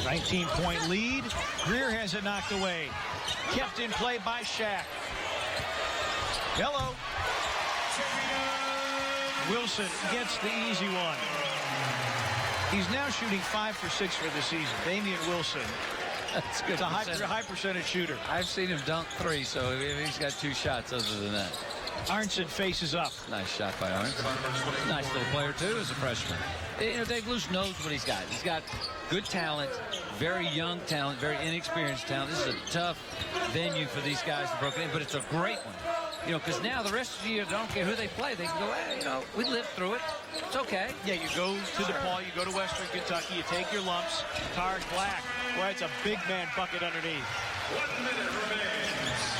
[SPEAKER 2] $19-point lead. Greer has it knocked away. Kept in play by Shaq. Hello. Wilson gets the easy one. He's now shooting 5 for 6 for the season. Damian Wilson.
[SPEAKER 1] That's good.
[SPEAKER 2] It's a high percentage shooter.
[SPEAKER 1] I've seen him dunk 3, so he's got 2 shots other than that.
[SPEAKER 2] Arnson faces up.
[SPEAKER 1] Nice shot by Arnson. Nice little player, too, as a freshman. Dave Luz knows what he's got. He's got good talent, very young talent, very inexperienced talent. This is a tough venue for these guys to break in, but it's a great one. Because now the rest of the year, don't care who they play. They can go, hey, we lived through it. It's okay.
[SPEAKER 2] Yeah, you go to DePaul, you go to Western Kentucky, you take your lumps. Tarek Black, boy, it's a big man bucket underneath.
[SPEAKER 3] 1 minute remains.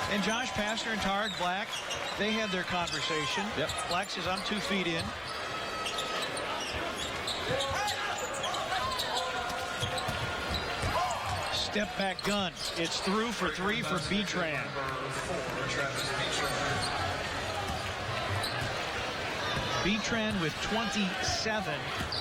[SPEAKER 2] And Josh Pastner and Tarek Black, they had their conversation.
[SPEAKER 1] Yep.
[SPEAKER 2] Black says, I'm 2 feet in. Step back gun. It's through for 3 for Betran. Betran with 27.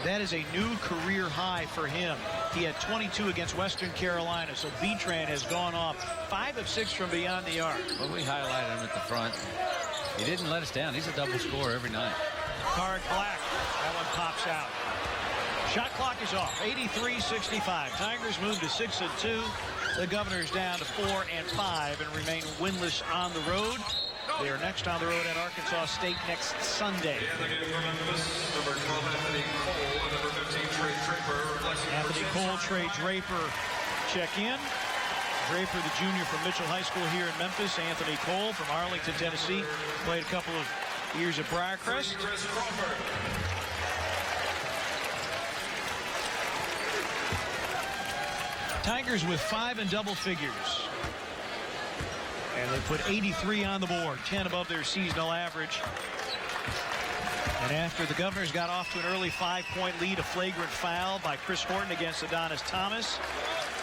[SPEAKER 2] That is a new career high for him. He had 22 against Western Carolina, so Betran has gone off 5 of 6 from beyond the arc.
[SPEAKER 1] Well, we highlighted him at the front. He didn't let us down. He's a double scorer every night.
[SPEAKER 2] Tarek Black. That one pops out. Shot clock is off. 83-65. Tigers move to 6-2. The Governors down to 4-5 and remain winless on the road. They are next on the road at Arkansas State next Sunday.
[SPEAKER 3] And the game for Memphis, number 12, Anthony Cole, and number 15, Trey Draper.
[SPEAKER 2] Anthony Cole, Trey Draper check in. Draper, the junior from Mitchell High School here in Memphis. Anthony Cole from Arlington, Tennessee. Played a couple of years at Briarcrest. Tigers with 5 in double figures. And they put 83 on the board, 10 above their seasonal average. And after the Governors got off to an early 5-point lead, a flagrant foul by Chris Horton against Adonis Thomas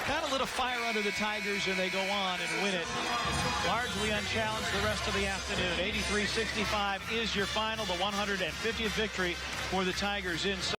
[SPEAKER 2] kind of lit a fire under the Tigers, and they go on and win it largely unchallenged the rest of the afternoon. 83-65 is your final, the 150th victory for the Tigers in